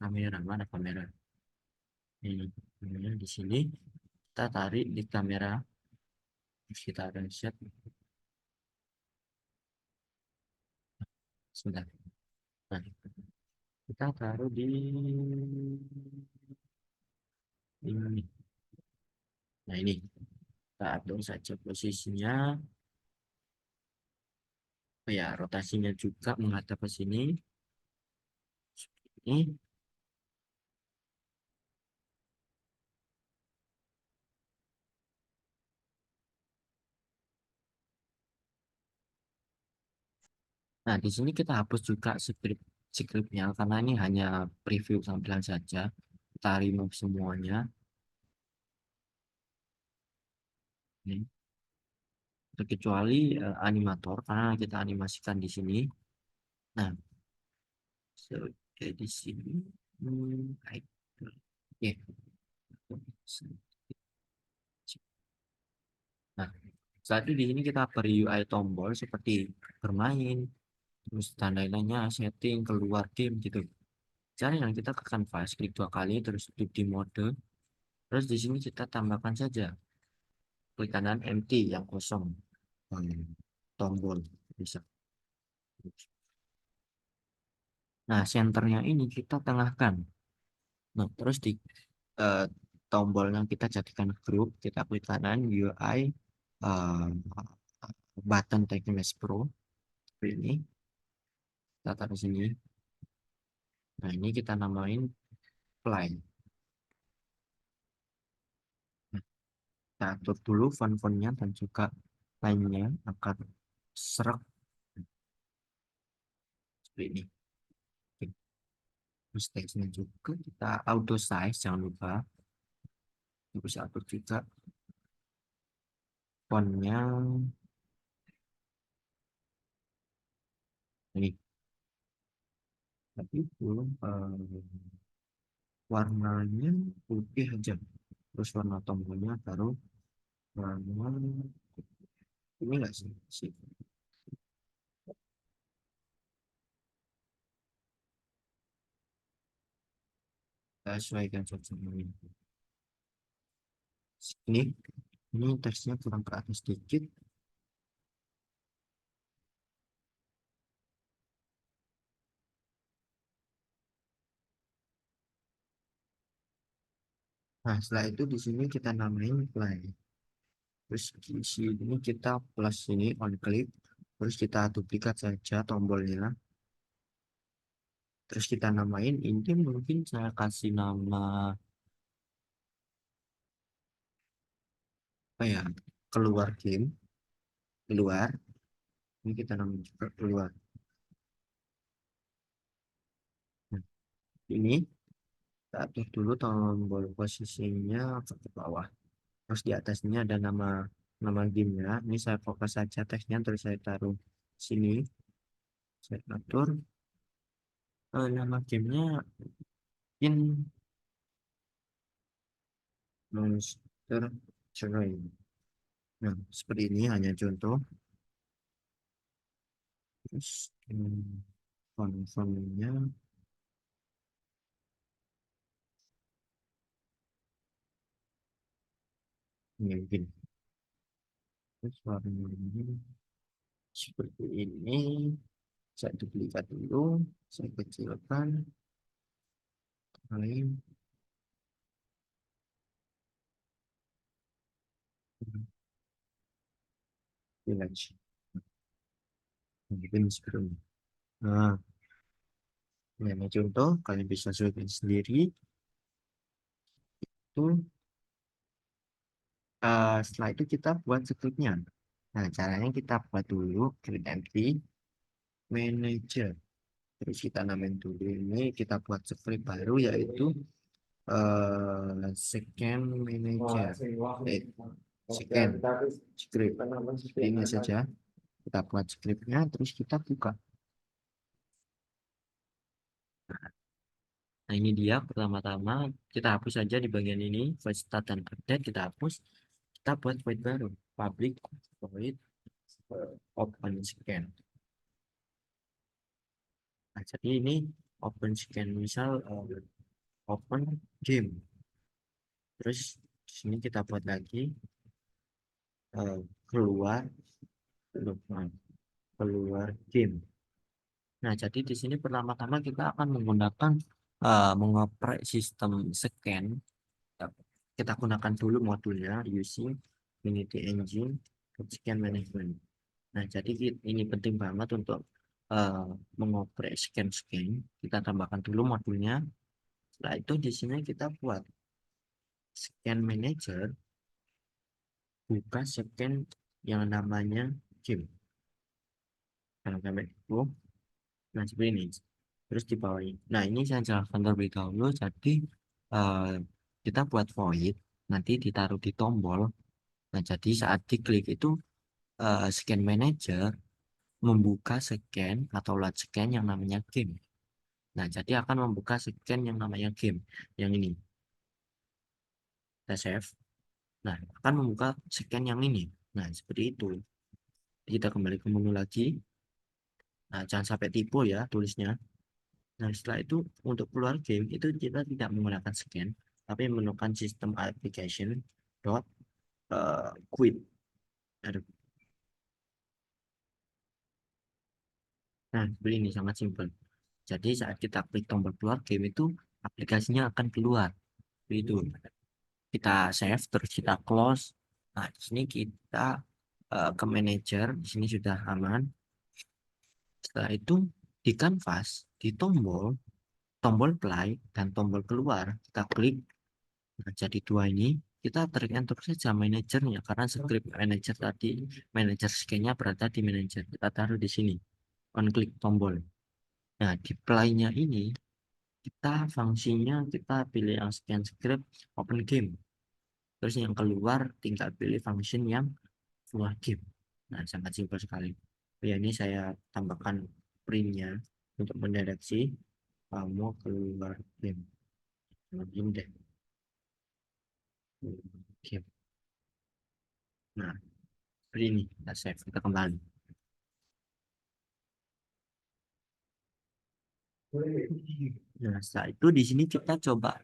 kamera. Mana kamera? Ini. Kamera di sini. Kita tarik di kamera. Terus kita akan set. Sebentar. Nah, kita taruh di ini. Nah, ini. Kita atur saja posisinya. Oh ya, rotasinya juga menghadap ke sini. Ini. Nah, di sini kita hapus juga scriptnya karena ini hanya preview tampilan saja. Kita remove semuanya. Ini. Terkecuali animator karena kita animasikan di sini. Nah, di sini. Baik. Oke. Nah, saat ini di sini kita beri UI tombol seperti bermain, terus dan lain-lainnya, setting, keluar game gitu. Caranya yang kita ke canvas, klik 2 kali, terus klik di mode, terus di sini kita tambahkan saja klik kanan empty yang kosong, Hmm, tombol bisa. Nah, senternya ini kita tengahkan. Nah, terus di eh, tombol yang kita jadikan grup, kita klik kanan UI eh, button Tecnes Pro seperti ini. kita taruh sini. Nah, ini kita namain play. Nah, kita atur dulu font-fontnya dan juga lainnya agar serak seperti ini. Oke. Terus teksnya juga kita auto size, jangan lupa. Kita bisa atur juga fontnya ini. Tapi itu warnanya putih aja. Terus warna tombolnya taruh warna ini enggak sih? Kita sesuaikan saja ini. Ini teksnya kurang ke atas sedikit. Nah, setelah itu di sini kita namain play. Terus di sini kita plus ini on click. Terus kita duplikat saja tombolnya. Terus kita namain ini, mungkin saya kasih nama apa ya? Keluar game, keluar. Ini kita namain juga keluar. Nah, ini kita atur dulu tombol posisinya ke bawah. Terus di atasnya ada nama gamenya. Ini saya fokus saja teksnya, terus saya taruh sini. Saya atur nama gamenya in Monster Terrain. Nah, seperti ini hanya contoh. Terus font-fontnya ini mungkin. Terus warnanya seperti ini. Saya duplikat dulu, saya kecilkan. Lain. Village. Mungkin seperti ini. Nah, ini hanya contoh, kalian bisa sesuaikan sendiri. Itu setelah itu kita buat scriptnya. Nah, caranya kita buat dulu create empty manager. Terus kita namain dulu ini, kita buat script baru yaitu scan manager. Scan script. Ini saja. Kita buat scriptnya, terus kita buka. Nah, ini dia pertama-tama kita hapus saja di bagian ini, void start dan update kita hapus. Kita buat void baru, public void open scan. Nah, jadi ini open scan, misal open game. Terus di sini kita buat lagi keluar keluar game. Nah, jadi di sini pertama-tama kita akan menggunakan mengoprek sistem scan. Kita gunakan dulu modulnya using Unity Engine Scan Management. Nah, jadi ini penting banget untuk mengoprek scan-scan. Kita tambahkan dulu modulnya. Setelah itu di sini kita buat Scan Manager, buka scan yang namanya game. Nah, sampai itu. Nah, seperti ini. Terus di bawah ini. Nah, ini saya jelaskan terlebih dahulu. Jadi kita buat void, nanti ditaruh di tombol. Nah, jadi saat diklik itu scan manager membuka scan atau load scan yang namanya game. Nah, jadi akan membuka scan yang namanya game. Yang ini. Kita save. Nah, akan membuka scan yang ini. Nah, seperti itu. Kita kembali ke menu lagi. Nah, jangan sampai tipu ya tulisnya. Nah, setelah itu untuk keluar game itu kita tidak menggunakan scan, tapi menggunakan sistem application dot quit. Aduh. Nah, seperti ini sangat simpel. Jadi saat kita klik tombol keluar game itu aplikasinya akan keluar. Itu kita save terus kita close. Nah, di sini kita ke manager. Di sini sudah aman. Setelah itu di kanvas, di tombol play dan tombol keluar kita klik. Nah, jadi dua ini kita tarik enter saja manajernya karena script manager tadi, manajer scan-nya berada di manajer. Kita taruh di sini, on klik tombol. Nah, di play-nya ini kita fungsinya kita pilih yang scan script open game. Terus yang keluar tinggal pilih function yang keluar game. Nah, sangat simpel sekali. Ya, ini saya tambahkan print-nya untuk mendeteksi kamu keluar game. Ini deh. Game. Nah, seperti ini. Kita save, kita kembali. Nah, setelah itu di sini kita coba.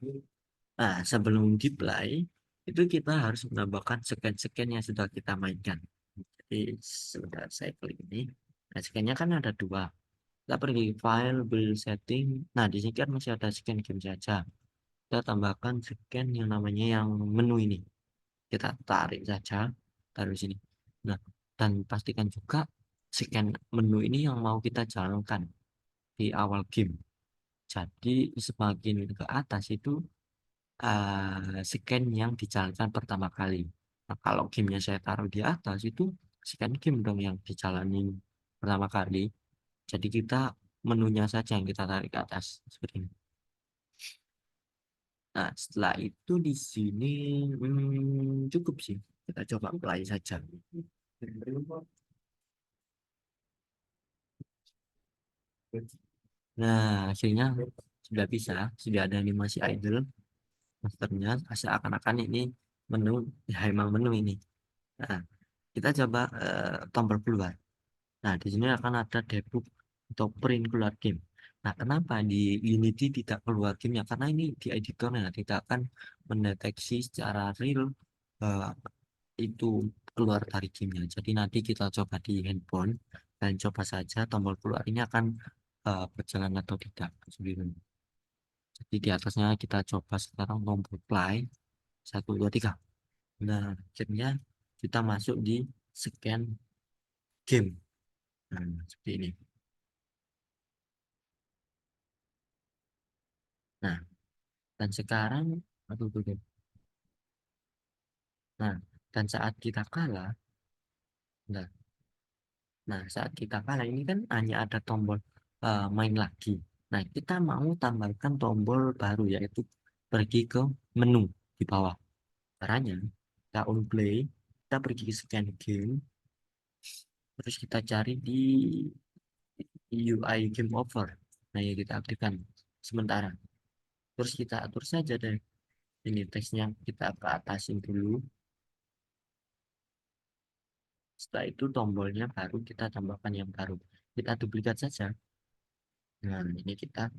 Nah, sebelum di play, itu kita harus menambahkan scan-scan yang sudah kita mainkan. Jadi, sebentar saya klik ini. Nah, scan-nya kan ada dua. Kita pergi file, build setting. Nah, di sini kan masih ada scan game saja. Kita tambahkan scan yang namanya yang menu ini. Kita tarik saja, taruh di sini. Nah, dan pastikan juga scan menu ini yang mau kita jalankan di awal game. Jadi semakin ke atas itu scan yang dijalankan pertama kali. Nah, kalau gamenya saya taruh di atas itu scan game dong yang dijalanin pertama kali. Jadi kita menunya saja yang kita tarik ke atas seperti ini. Nah, setelah itu di sini cukup sih. Kita coba play saja. Nah, hasilnya sudah bisa, sudah ada animasi idle. Masternya seakan-akan ini menu, ya emang menu ini. Nah, kita coba tombol keluar. Nah, di sini akan ada debug atau print keluar game. Nah, kenapa di Unity tidak keluar gamenya? Karena ini di editornya tidak akan mendeteksi secara real eh, itu keluar dari gamenya. Jadi nanti kita coba di handphone dan coba saja tombol keluar ini akan berjalan atau tidak. Seperti ini. Jadi di atasnya kita coba sekarang tombol play 1, 2, 3. Nah, akhirnya kita masuk di scan game. Nah, seperti ini. Nah, dan sekarang, aduh, aduh, aduh. Nah, dan saat kita kalah, nah, nah, saat kita kalah ini kan hanya ada tombol main lagi. Nah, kita mau tambahkan tombol baru yaitu pergi ke menu di bawah. Caranya, kita on play, kita pergi ke scan game, terus kita cari di UI game over. Nah, ya kita aktifkan sementara. Terus kita atur saja deh. Ini teksnya kita ke atasin dulu. Setelah itu tombolnya baru kita tambahkan yang baru. Kita duplikat saja. Nah, ini kita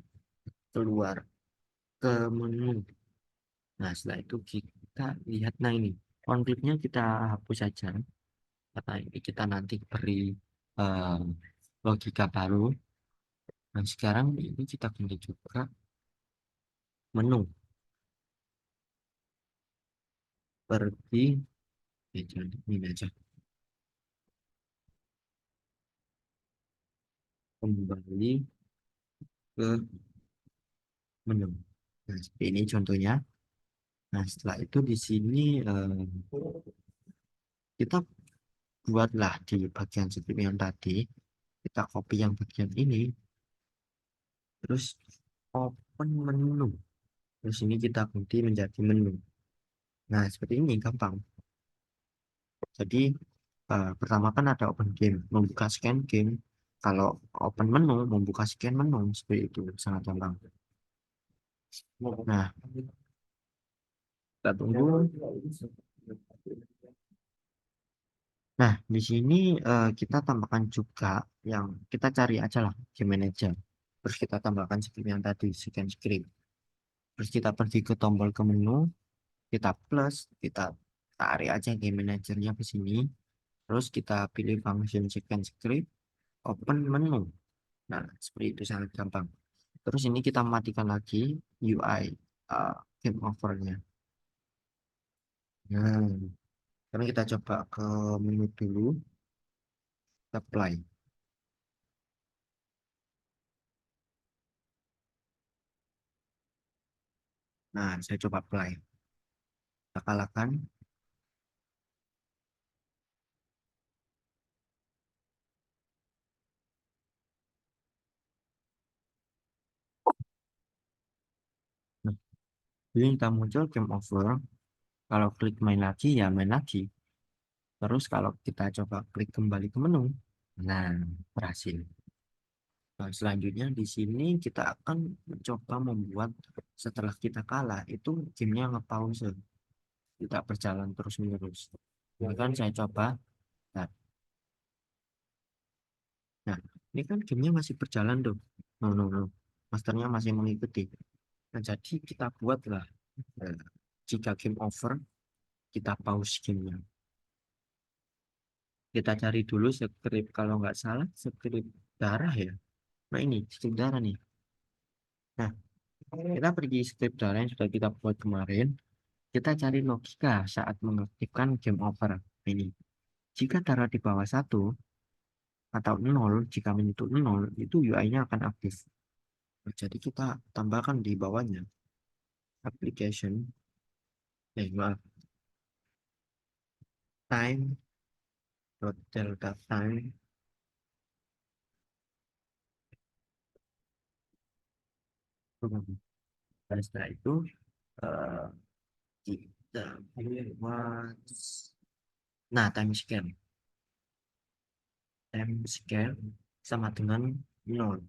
keluar ke menu. Nah, setelah itu kita lihat. Nah, ini konfliknya kita hapus saja. Karena ini kita nanti beri eh, logika baru. Dan sekarang ini kita ganti juga menu. Pergi, ini aja. Kembali ke menu. Nah, seperti ini contohnya. Nah, setelah itu di sini kita buatlah di bagian script yang tadi. Kita copy yang bagian ini, terus open menu. Terus ini kita ganti menjadi menu. Nah, seperti ini gampang. Jadi, pertama kan ada open game, membuka scan game. Kalau open menu, membuka scan menu. Seperti itu, sangat gampang. Nah, kita tunggu. Nah, di sini kita tambahkan juga yang kita cari aja lah game manager. Terus kita tambahkan script yang tadi, scan script. Terus kita pergi ke tombol ke menu, kita plus, kita tarik aja game manajernya ke sini. Terus kita pilih function scan script, open menu. Nah, seperti itu sangat gampang. Terus ini kita matikan lagi UI game overnya. Nah, sekarang kita coba ke menu dulu, kita play. Nah, saya coba play. Kita kalahkan. Nah, ini kita muncul game over. Kalau klik main lagi, ya main lagi. Terus kalau kita coba klik kembali ke menu, nah berhasil. Nah, selanjutnya di sini kita akan mencoba membuat setelah kita kalah itu gamenya nge-pause, tidak berjalan terus-menerus. Ini kan saya coba. Nah, nah, ini kan gamenya masih berjalan tuh. No, no, no. Masternya masih mengikuti. Nah, jadi kita buatlah eh, jika game over, kita pause gamenya. Kita cari dulu script kalau nggak salah script darah ya. Nah ini script darah nih. Nah, kita pergi script darah yang sudah kita buat kemarin. Kita cari logika saat mengaktifkan game over ini. Jika darah di bawah satu atau nol, jika menyentuh nol, itu UI-nya akan aktif. Nah, jadi kita tambahkan di bawahnya application, maaf, time dot delta time. Dan setelah itu eh, kita buat, nah time scale sama dengan nol.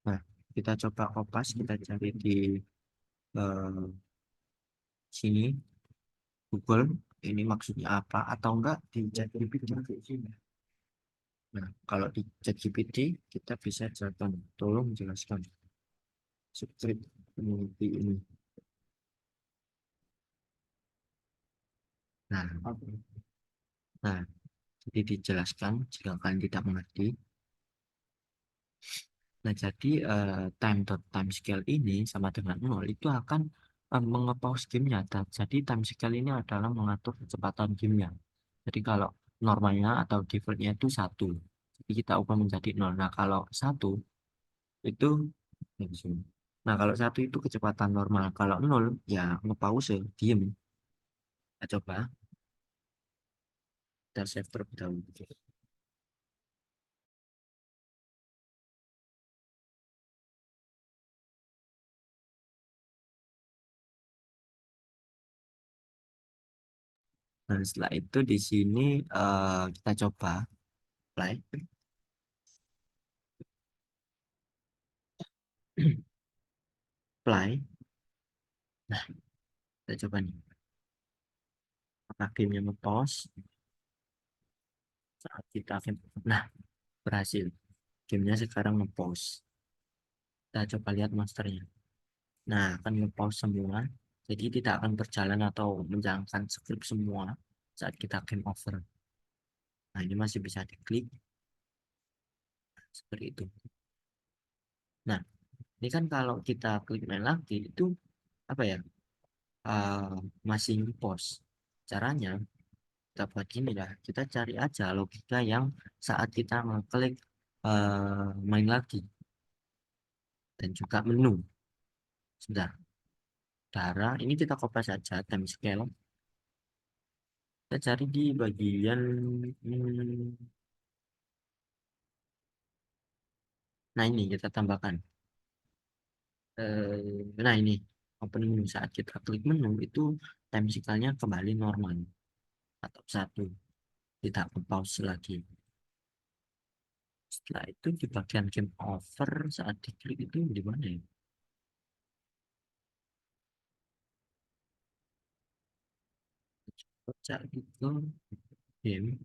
Nah, kita coba kopas, kita cari di eh, sini Google, ini maksudnya apa atau enggak di ChatGPT. Nah, kalau di ChatGPT kita bisa jawaban, tolong jelaskan script seperti ini. Nah, nah, jadi dijelaskan jika kalian tidak mengerti. Nah, jadi time scale ini sama dengan nol itu akan mengepause gamenya. Jadi time scale ini adalah mengatur kecepatan gamenya. Jadi kalau normalnya atau defaultnya itu satu, jadi kita ubah menjadi nol. Nah, kalau satu itu nah kalau satu itu kecepatan normal. Kalau nol ya ngepause, diem. Kita coba kita save terlebih dahulu. Nah, setelah itu di sini kita coba play. Play. Nah, kita coba nih. Apakah gamenya nge-pause saat kita game. Nah, berhasil. Gamenya sekarang nge-pause. Kita coba lihat masternya. Nah, akan nge-pause semua. Jadi tidak akan berjalan atau menjalankan script semua saat kita game over. Nah, ini masih bisa diklik seperti itu. Nah, ini kan kalau kita klik main lagi itu apa ya? eh, Masih nge-pause. Caranya kita buat gini lah. Kita cari aja logika yang saat kita ngeklik main lagi dan juga menu. Sudah. Darah, ini kita copy saja time scale. Kita cari di bagian hmm, nah ini kita tambahkan. Nah ini open menu saat kita klik menu itu time scale-nya kembali normal atau satu, tidak ke pause lagi. Setelah itu di bagian game over saat diklik itu di mana ya? Cari itu game,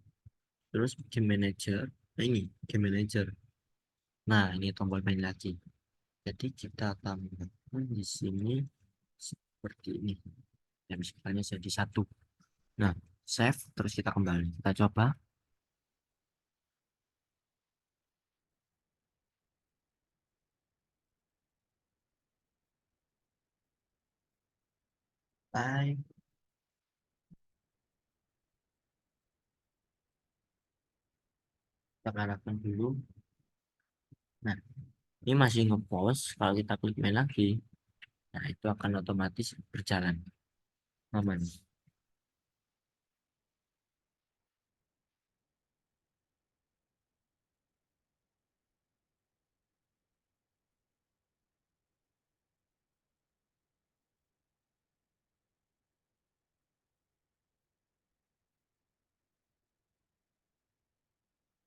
terus game manager. Nah ini game manager. Nah ini tombol main lagi. Jadi kita tambahkan di sini seperti ini. Ya, misalnya jadi satu. Nah, save, terus kita kembali. Kita coba. Bye. Kita harapkan dulu. Nah, ini masih nge-pause. Kalau kita klik main lagi, Nah, itu akan otomatis berjalan aman.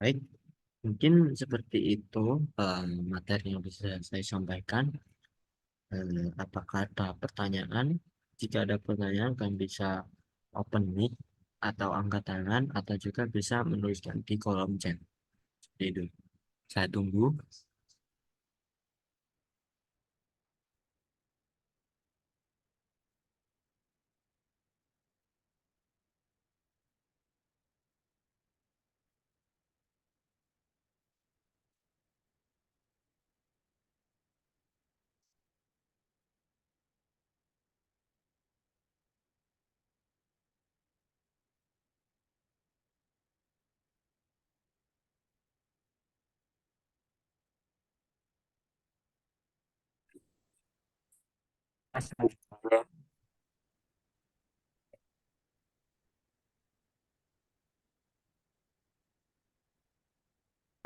Baik, mungkin seperti itu materi yang bisa saya sampaikan. Apakah ada pertanyaan? Jika ada pertanyaan, kalian bisa open mic atau angkat tangan atau juga bisa menuliskan di kolom chat. Seperti itu. Saya tunggu.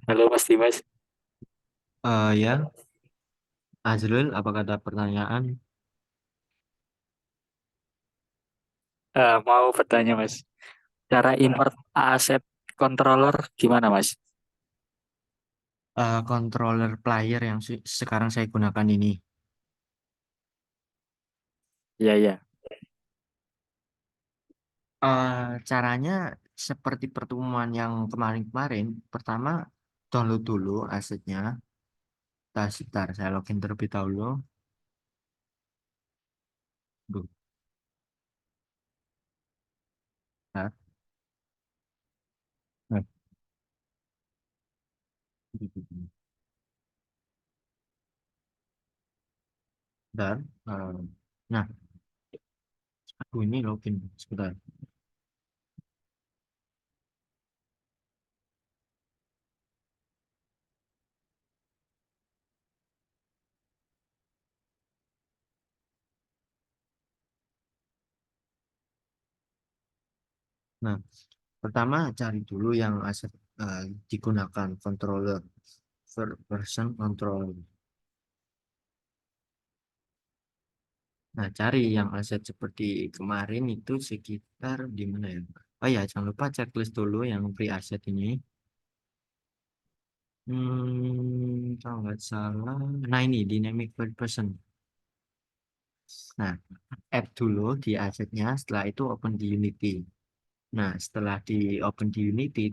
Halo Mas Dimas. Ya, Azrul, apakah ada pertanyaan? Mau bertanya Mas, cara import aset controller gimana Mas? Controller player yang sekarang saya gunakan ini. Iya, iya. Caranya seperti pertemuan yang kemarin-kemarin. Pertama, download dulu asetnya. Sebentar, saya login terlebih dahulu. Duh, bentar. Bentar. Nah, aku ini login. Sebentar. Nah, pertama cari dulu yang aset digunakan controller version control. Nah, cari yang aset seperti kemarin itu sekitar di mana ya? Oh ya, jangan lupa checklist dulu yang free asset ini. Kalau nggak salah, nah ini dynamic third person. Nah, add dulu di asetnya, setelah itu open di Unity. Nah, setelah di open di Unity,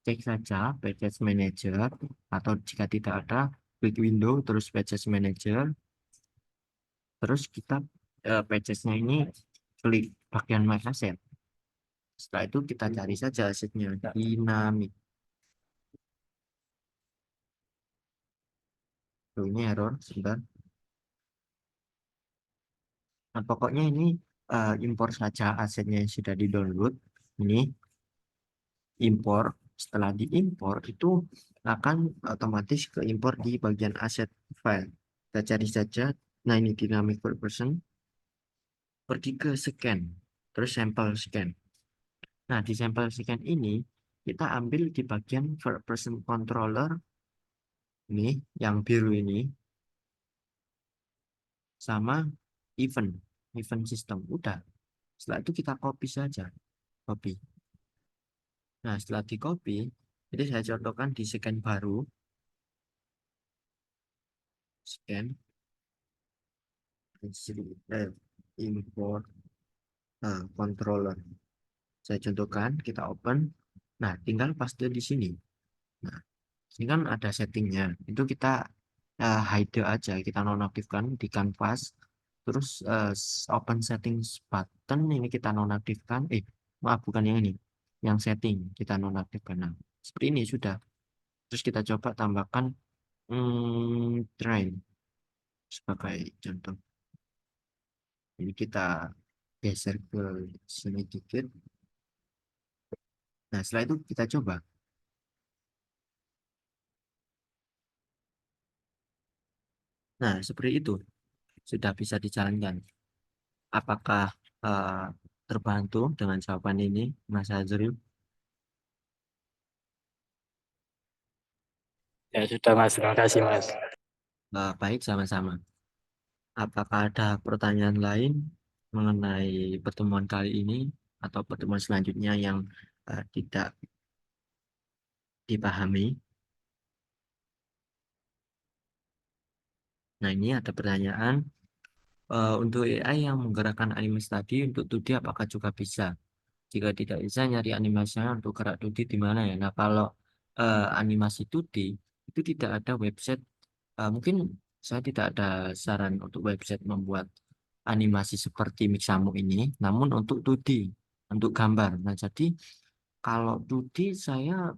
cek saja Package Manager atau jika tidak ada, klik window terus Package Manager, terus kita package-nya ini klik bagian My Asset. Setelah itu kita cari saja asetnya dinamik. Tuh, ini error, sebentar. Nah, pokoknya ini impor saja asetnya yang sudah di-download. Ini impor. Setelah diimpor itu akan otomatis ke impor di bagian aset file. Kita cari saja. Nah, ini dynamic per person. Pergi ke scan. Terus sampel scan. Nah, di sampel scan ini kita ambil di bagian per person controller ini yang biru ini sama event event system. Udah. Setelah itu kita copy saja. Copy. Nah, setelah di copy, jadi saya contohkan di scan baru, scan, import controller. Saya contohkan, kita open. Nah, tinggal paste di sini. Nah, ini kan ada settingnya. Itu kita hide aja, kita nonaktifkan di canvas. Terus open settings button ini kita nonaktifkan. Maaf, bukan yang ini. Yang setting kita nonaktifkan. Nah, seperti ini sudah. Terus kita coba tambahkan train sebagai contoh. Ini kita geser ke sini dikit. Nah, setelah itu kita coba. Nah, seperti itu. sudah bisa dijalankan. Apakah terbantu dengan jawaban ini, Mas Azril? Ya sudah Mas, terima kasih Mas. Baik, sama-sama. Apakah ada pertanyaan lain mengenai pertemuan kali ini atau pertemuan selanjutnya yang tidak dipahami? Nah, ini ada pertanyaan. Untuk AI yang menggerakkan animasi tadi untuk 2D apakah juga bisa? Jika tidak bisa nyari animasinya untuk gerak 2D di mana ya? Nah, kalau animasi 2D itu tidak ada website. Mungkin saya tidak ada saran untuk website membuat animasi seperti Mixamo ini, namun untuk 2D, untuk gambar. Nah, jadi kalau 2D saya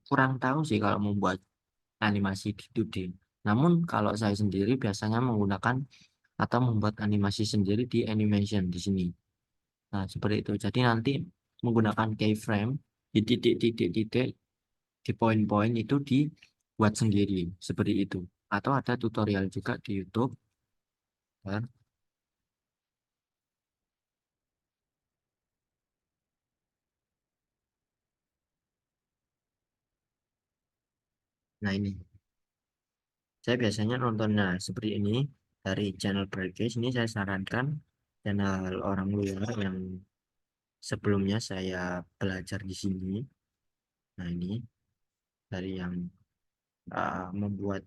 kurang tahu sih kalau membuat animasi di 2D. Namun kalau saya sendiri biasanya menggunakan atau membuat animasi sendiri di animation di sini. Nah, seperti itu. Jadi nanti menggunakan keyframe di titik-titik-titik di poin-poin itu dibuat sendiri seperti itu. Atau ada tutorial juga di YouTube. Kan? Nah, ini saya biasanya nontonnya seperti ini dari channel Brightcase. Ini saya sarankan channel orang luar yang sebelumnya saya belajar di sini. Nah, ini dari yang membuat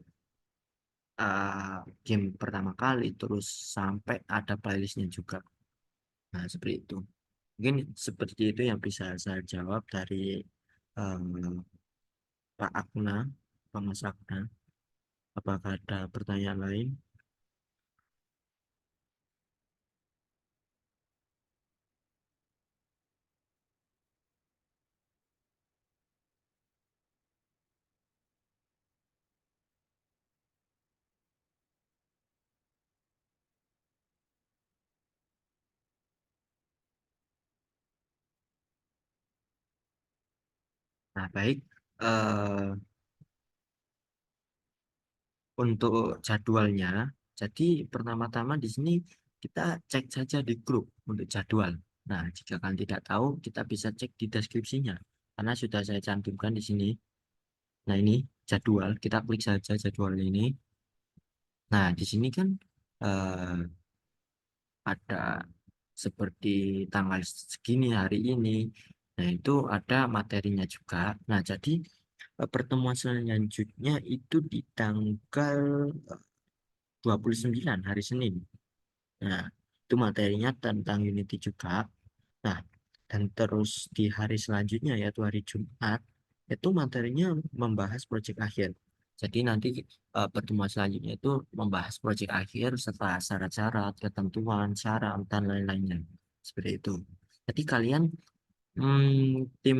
game pertama kali terus sampai ada playlistnya juga. Nah, seperti itu. Mungkin seperti itu yang bisa saya jawab dari em, Pak Akna, Pak Mas Akna. Apakah ada pertanyaan lain? Nah, baik. Eh, untuk jadwalnya, jadi pertama-tama di sini kita cek saja di grup untuk jadwal. Nah, jika kalian tidak tahu, kita bisa cek di deskripsinya. Karena sudah saya cantumkan di sini. Nah, ini jadwal. Kita klik saja jadwal ini. Nah, di sini kan eh, ada seperti tanggal segini hari ini. Nah, itu ada materinya juga. Nah, jadi pertemuan selanjutnya itu di tanggal 29 hari Senin. Nah, itu materinya tentang Unity juga. Nah, dan terus di hari selanjutnya yaitu hari Jumat, itu materinya membahas proyek akhir. Jadi nanti pertemuan selanjutnya itu membahas proyek akhir serta syarat-syarat, ketentuan, syarat, dan lain-lainnya. Seperti itu. Jadi kalian tim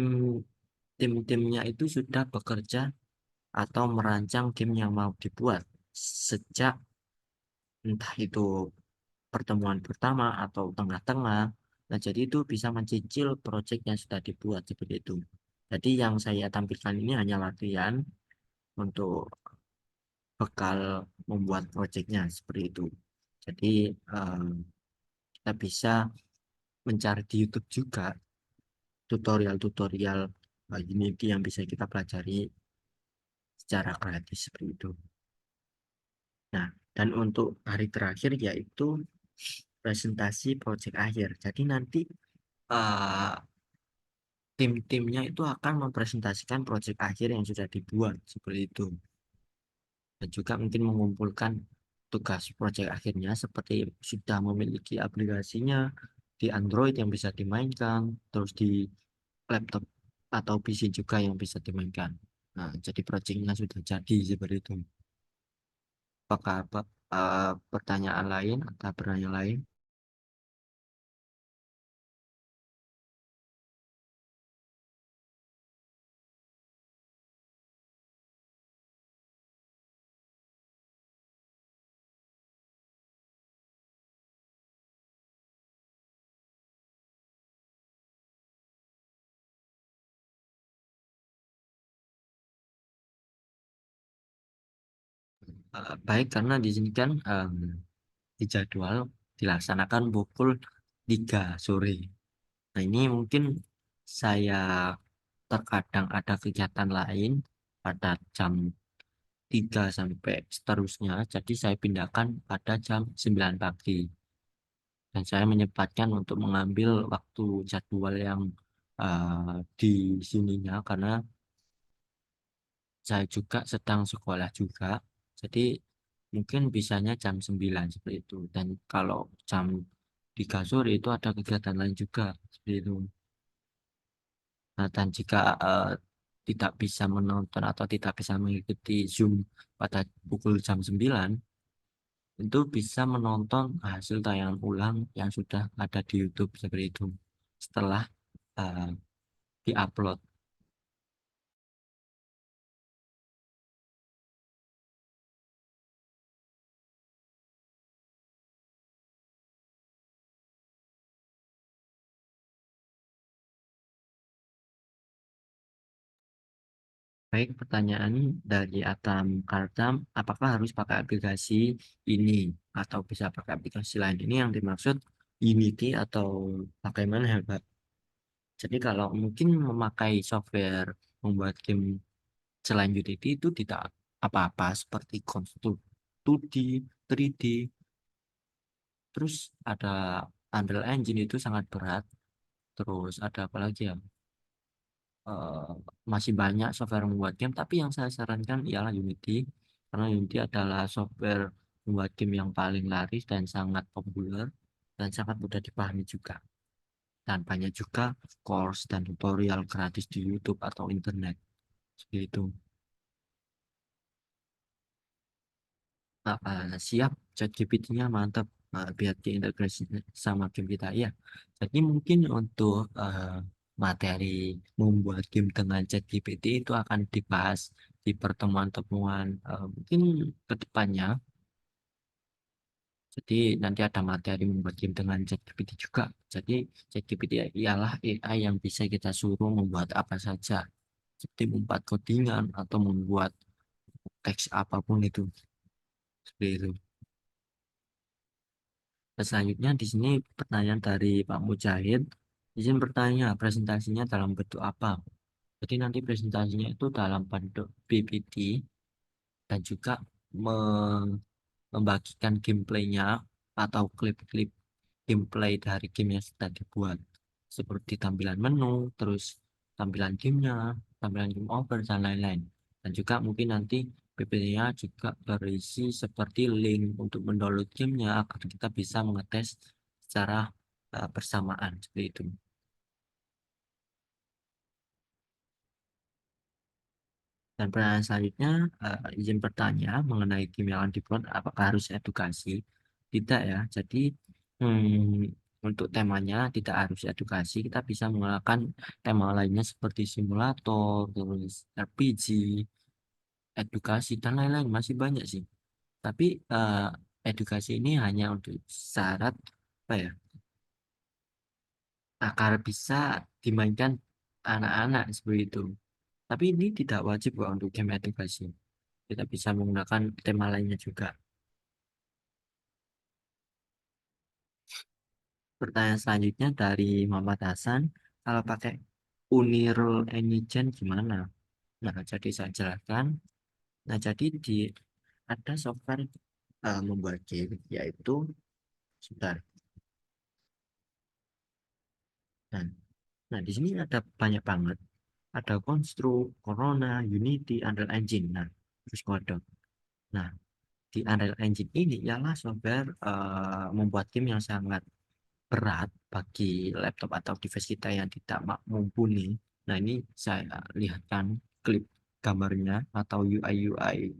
tim-timnya itu sudah bekerja atau merancang game yang mau dibuat sejak entah itu pertemuan pertama atau tengah-tengah. Nah, jadi itu bisa mencicil proyek yang sudah dibuat seperti itu. Jadi yang saya tampilkan ini hanya latihan untuk bekal membuat proyeknya seperti itu. Jadi eh, kita bisa mencari di YouTube juga tutorial-tutorial Unity yang bisa kita pelajari secara gratis seperti itu. Nah, dan untuk hari terakhir yaitu presentasi proyek akhir. Jadi nanti eh, tim-timnya itu akan mempresentasikan proyek akhir yang sudah dibuat seperti itu. Dan juga mungkin mengumpulkan tugas proyek akhirnya seperti sudah memiliki aplikasinya di Android yang bisa dimainkan, terus di laptop atau PC juga yang bisa dimainkan. Nah, jadi proyeknya sudah jadi seperti itu. Apakah pertanyaan lain atau pertanyaan lain? Baik, karena di sini kan dijadwal dilaksanakan pukul 3 sore. Nah, ini mungkin saya terkadang ada kegiatan lain pada jam 3 sampai seterusnya, jadi saya pindahkan pada jam 9 pagi. Dan saya menyempatkan untuk mengambil waktu jadwal yang di sininya karena saya juga sedang sekolah juga. Jadi mungkin bisanya jam 9 seperti itu. Dan kalau jam 3 sore itu ada kegiatan lain juga seperti itu. Nah, dan jika tidak bisa menonton atau tidak bisa mengikuti Zoom pada pukul jam 9, itu bisa menonton hasil tayangan ulang yang sudah ada di YouTube seperti itu setelah uh, diupload. Baik, pertanyaan dari Atam Kartam, apakah harus pakai aplikasi ini atau bisa pakai aplikasi lain? Ini yang dimaksud Unity atau bagaimana ya, Pak? Jadi kalau mungkin memakai software membuat game selain Unity itu tidak apa-apa seperti Construct 2D, 3D, terus ada Unreal Engine itu sangat berat, terus ada apa lagi ya? eh, Masih banyak software membuat game, tapi yang saya sarankan ialah Unity, karena Unity adalah software membuat game yang paling laris dan sangat populer dan sangat mudah dipahami juga. Dan banyak juga course dan tutorial gratis di YouTube atau internet. Seperti itu. Siap, ChatGPT-nya mantap. Biar diintegrasi sama game kita ya. Jadi mungkin untuk materi membuat game dengan ChatGPT itu akan dibahas di pertemuan-pertemuan mungkin ke depannya. Jadi nanti ada materi membuat game dengan ChatGPT juga. Jadi ChatGPT ialah AI yang bisa kita suruh membuat apa saja. Seperti membuat codingan atau membuat teks apapun itu. Seperti itu. Dan selanjutnya di sini pertanyaan dari Pak Mujahid. Izin bertanya, presentasinya dalam bentuk apa? Jadi nanti presentasinya itu dalam bentuk PPT dan juga me- membagikan gameplaynya atau klip-klip gameplay dari game yang sudah dibuat. Seperti tampilan menu, terus tampilan gamenya, tampilan game over, dan lain-lain. Dan juga mungkin nanti PPT-nya juga berisi seperti link untuk mendownload gamenya agar kita bisa mengetes secara bersamaan seperti itu. Dan pertanyaan selanjutnya, izin bertanya mengenai game yang dibuat, apakah harus edukasi? Tidak ya. Jadi untuk temanya tidak harus edukasi, kita bisa menggunakan tema lainnya seperti simulator, terus RPG, edukasi dan lain-lain masih banyak sih. Tapi edukasi ini hanya untuk syarat apa ya? Agar bisa dimainkan anak-anak seperti itu. Tapi ini tidak wajib kok untuk game edukasi. Kita bisa menggunakan tema lainnya juga. Pertanyaan selanjutnya dari Muhammad Hasan, kalau pakai Unreal Engine gimana? Nah, jadi saya jelaskan. Nah, jadi ada software membuat game, yaitu sebentar. Nah, nah, di sini ada banyak banget. Ada Construct, Corona, Unity, Unreal Engine. Nah, terus Godot. Nah, di Unreal Engine ini ialah software membuat game yang sangat berat bagi laptop atau device kita yang tidak mumpuni. Nah, ini saya lihatkan klip gambarnya atau UI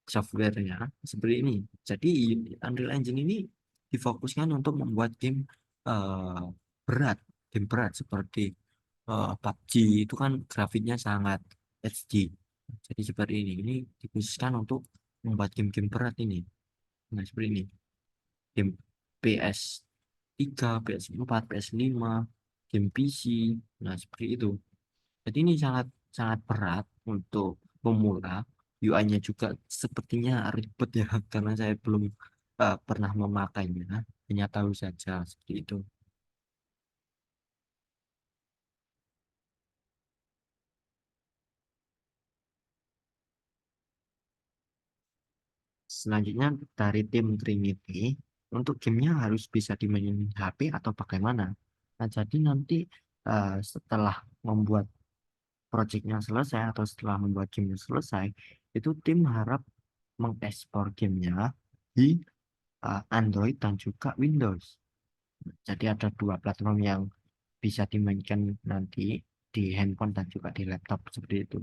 softwarenya seperti ini. Jadi Unreal Engine ini difokuskan untuk membuat game eh, berat, game berat seperti PUBG itu kan grafiknya sangat HD. Jadi seperti ini. Ini dikhususkan untuk membuat game-game berat ini. Nah, seperti ini. Game PS3, PS4, PS5, game PC. Nah, seperti itu. Jadi ini sangat sangat berat untuk pemula. UI-nya juga sepertinya ribet ya karena saya belum pernah memakainya, hanya tahu saja seperti itu. Selanjutnya dari tim Trinity, untuk gamenya harus bisa dimainin HP atau bagaimana. Nah, jadi nanti setelah membuat projectnya selesai atau setelah membuat gamenya selesai, itu tim harap mengekspor gamenya di Android dan juga Windows. Jadi ada dua platform yang bisa dimainkan nanti di handphone dan juga di laptop seperti itu.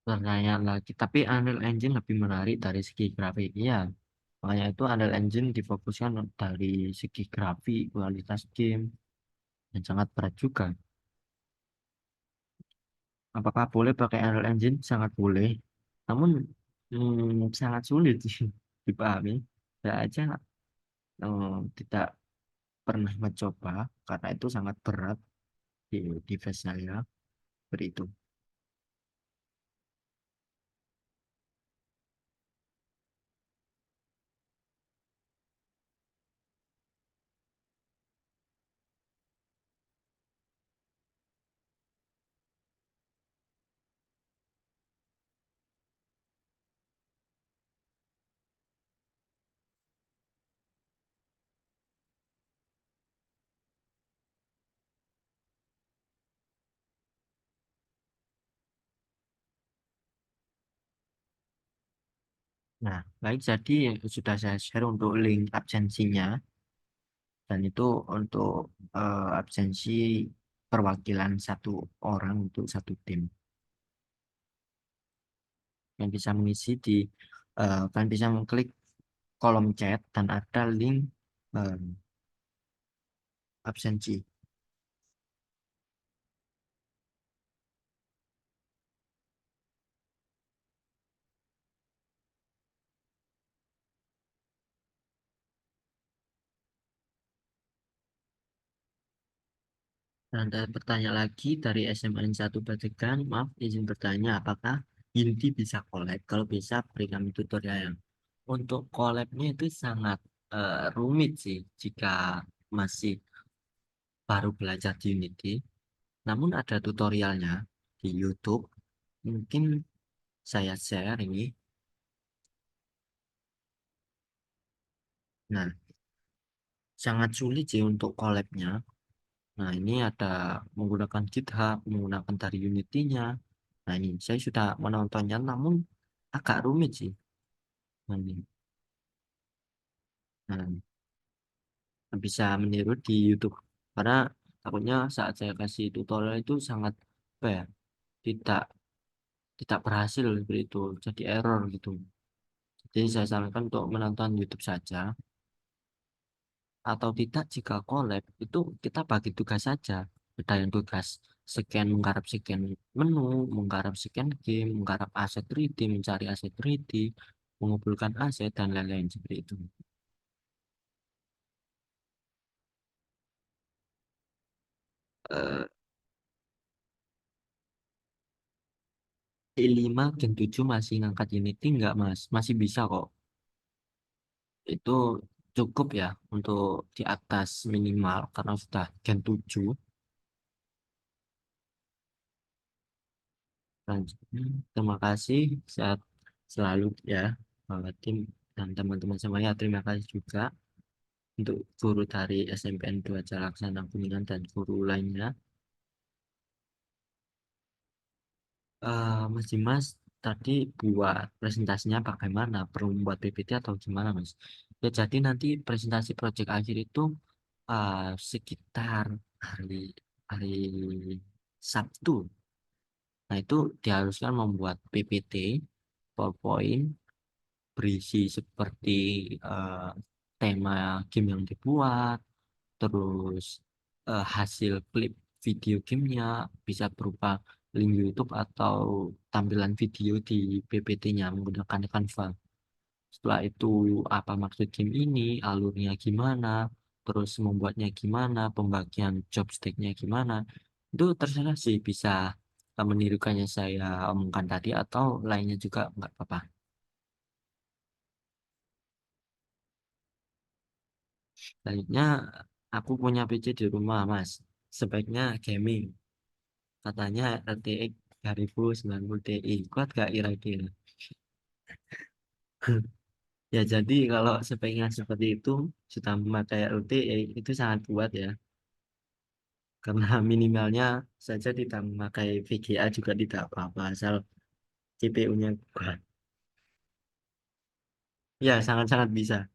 Pertanyaan lagi, tapi Unreal Engine lebih menarik dari segi grafik. Iya, makanya itu Unreal Engine difokuskan dari segi grafik, kualitas game, dan sangat berat juga. Apakah boleh pakai Unreal Engine? Sangat boleh. Namun sangat sulit dipahami. Saya aja tidak pernah mencoba karena itu sangat berat di device saya. Seperti itu. Nah, baik jadi sudah saya share untuk link absensinya dan itu untuk absensi perwakilan satu orang untuk satu tim yang bisa mengisi di kalian bisa mengklik kolom chat dan ada link eh, absensi. Dan ada bertanya lagi dari SMN 1 Bategan, maaf izin bertanya apakah Inti bisa collab? Kalau bisa beri kami tutorial yang untuk collabnya itu sangat rumit sih jika masih baru belajar di Unity. Namun ada tutorialnya di YouTube. Mungkin saya share ini. Nah, sangat sulit sih untuk collabnya. Nah, ini ada menggunakan GitHub, menggunakan dari Unity-nya. Nah, ini saya sudah menontonnya, namun agak rumit sih. Nah, ini. Nah, bisa meniru di YouTube. Karena takutnya saat saya kasih tutorial itu sangat apa ya, tidak tidak berhasil seperti itu, jadi error gitu. Jadi saya sarankan untuk menonton YouTube saja. Atau tidak jika collab itu kita bagi tugas saja, ada yang tugas scan menggarap scan menu, menggarap scan game, menggarap aset 3D, mencari aset 3D, mengumpulkan aset dan lain-lain seperti itu. 5 Gen 7 masih ngangkat Unity enggak Mas? Masih bisa kok. Itu cukup ya untuk di atas minimal karena sudah Gen 7. Lanjut. Terima kasih, sehat selalu ya, tim dan teman-teman semuanya. Terima kasih juga untuk guru dari SMPN 2 Jalaksana Kuningan dan guru lainnya. Mas Dimas, tadi buat presentasinya bagaimana? Perlu membuat PPT atau gimana, Mas? Ya, jadi nanti presentasi proyek akhir itu uh, sekitar hari hari Sabtu. Nah, itu diharuskan membuat PPT, PowerPoint, berisi seperti tema game yang dibuat, terus hasil klip video gamenya bisa berupa link YouTube atau tampilan video di PPT-nya menggunakan Canva. Setelah itu apa maksud game ini, alurnya gimana, terus membuatnya gimana, pembagian job stack-nya gimana, itu terserah sih bisa menirukannya saya omongkan tadi atau lainnya juga nggak apa-apa. Selanjutnya aku punya PC di rumah Mas, sebaiknya gaming, katanya RTX 3090 Ti, kuat gak kira-kira? Ya jadi kalau speknya seperti itu sudah memakai LTE itu sangat kuat ya, karena minimalnya saja tidak memakai VGA juga tidak apa-apa asal CPU-nya kuat. Ya sangat-sangat bisa.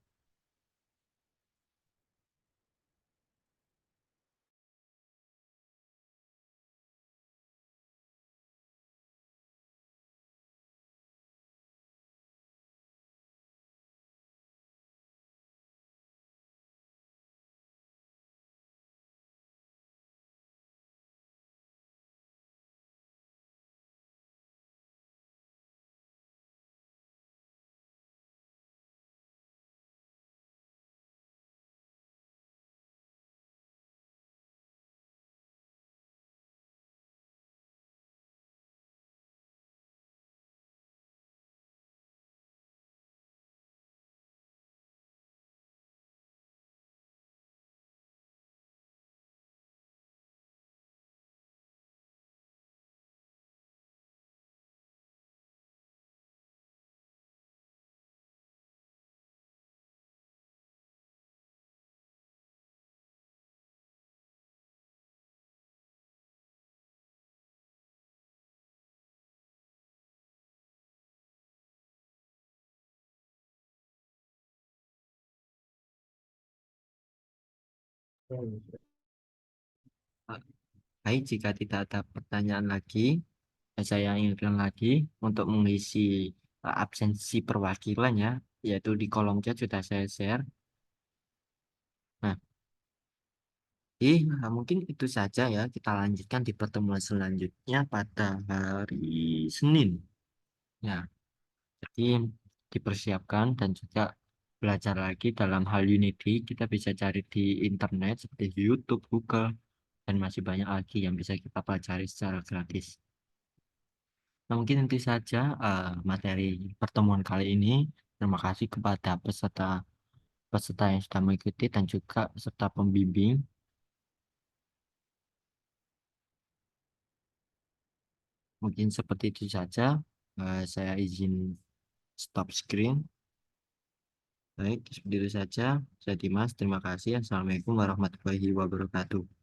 Baik, jika tidak ada pertanyaan lagi, saya ingatkan lagi untuk mengisi absensi perwakilan ya, yaitu di kolom chat sudah saya share. Nah, mungkin itu saja ya. Kita lanjutkan di pertemuan selanjutnya pada hari Senin. Ya, jadi dipersiapkan dan juga belajar lagi dalam hal Unity. Kita bisa cari di internet seperti di YouTube, Google, dan masih banyak lagi yang bisa kita pelajari secara gratis. Nah, mungkin itu saja materi pertemuan kali ini. Terima kasih kepada peserta peserta yang sudah mengikuti dan juga peserta pembimbing. Mungkin seperti itu saja. Saya izin stop screen. Baik, seperti itu saja. Saya Dimas, terima kasih. Assalamualaikum warahmatullahi wabarakatuh.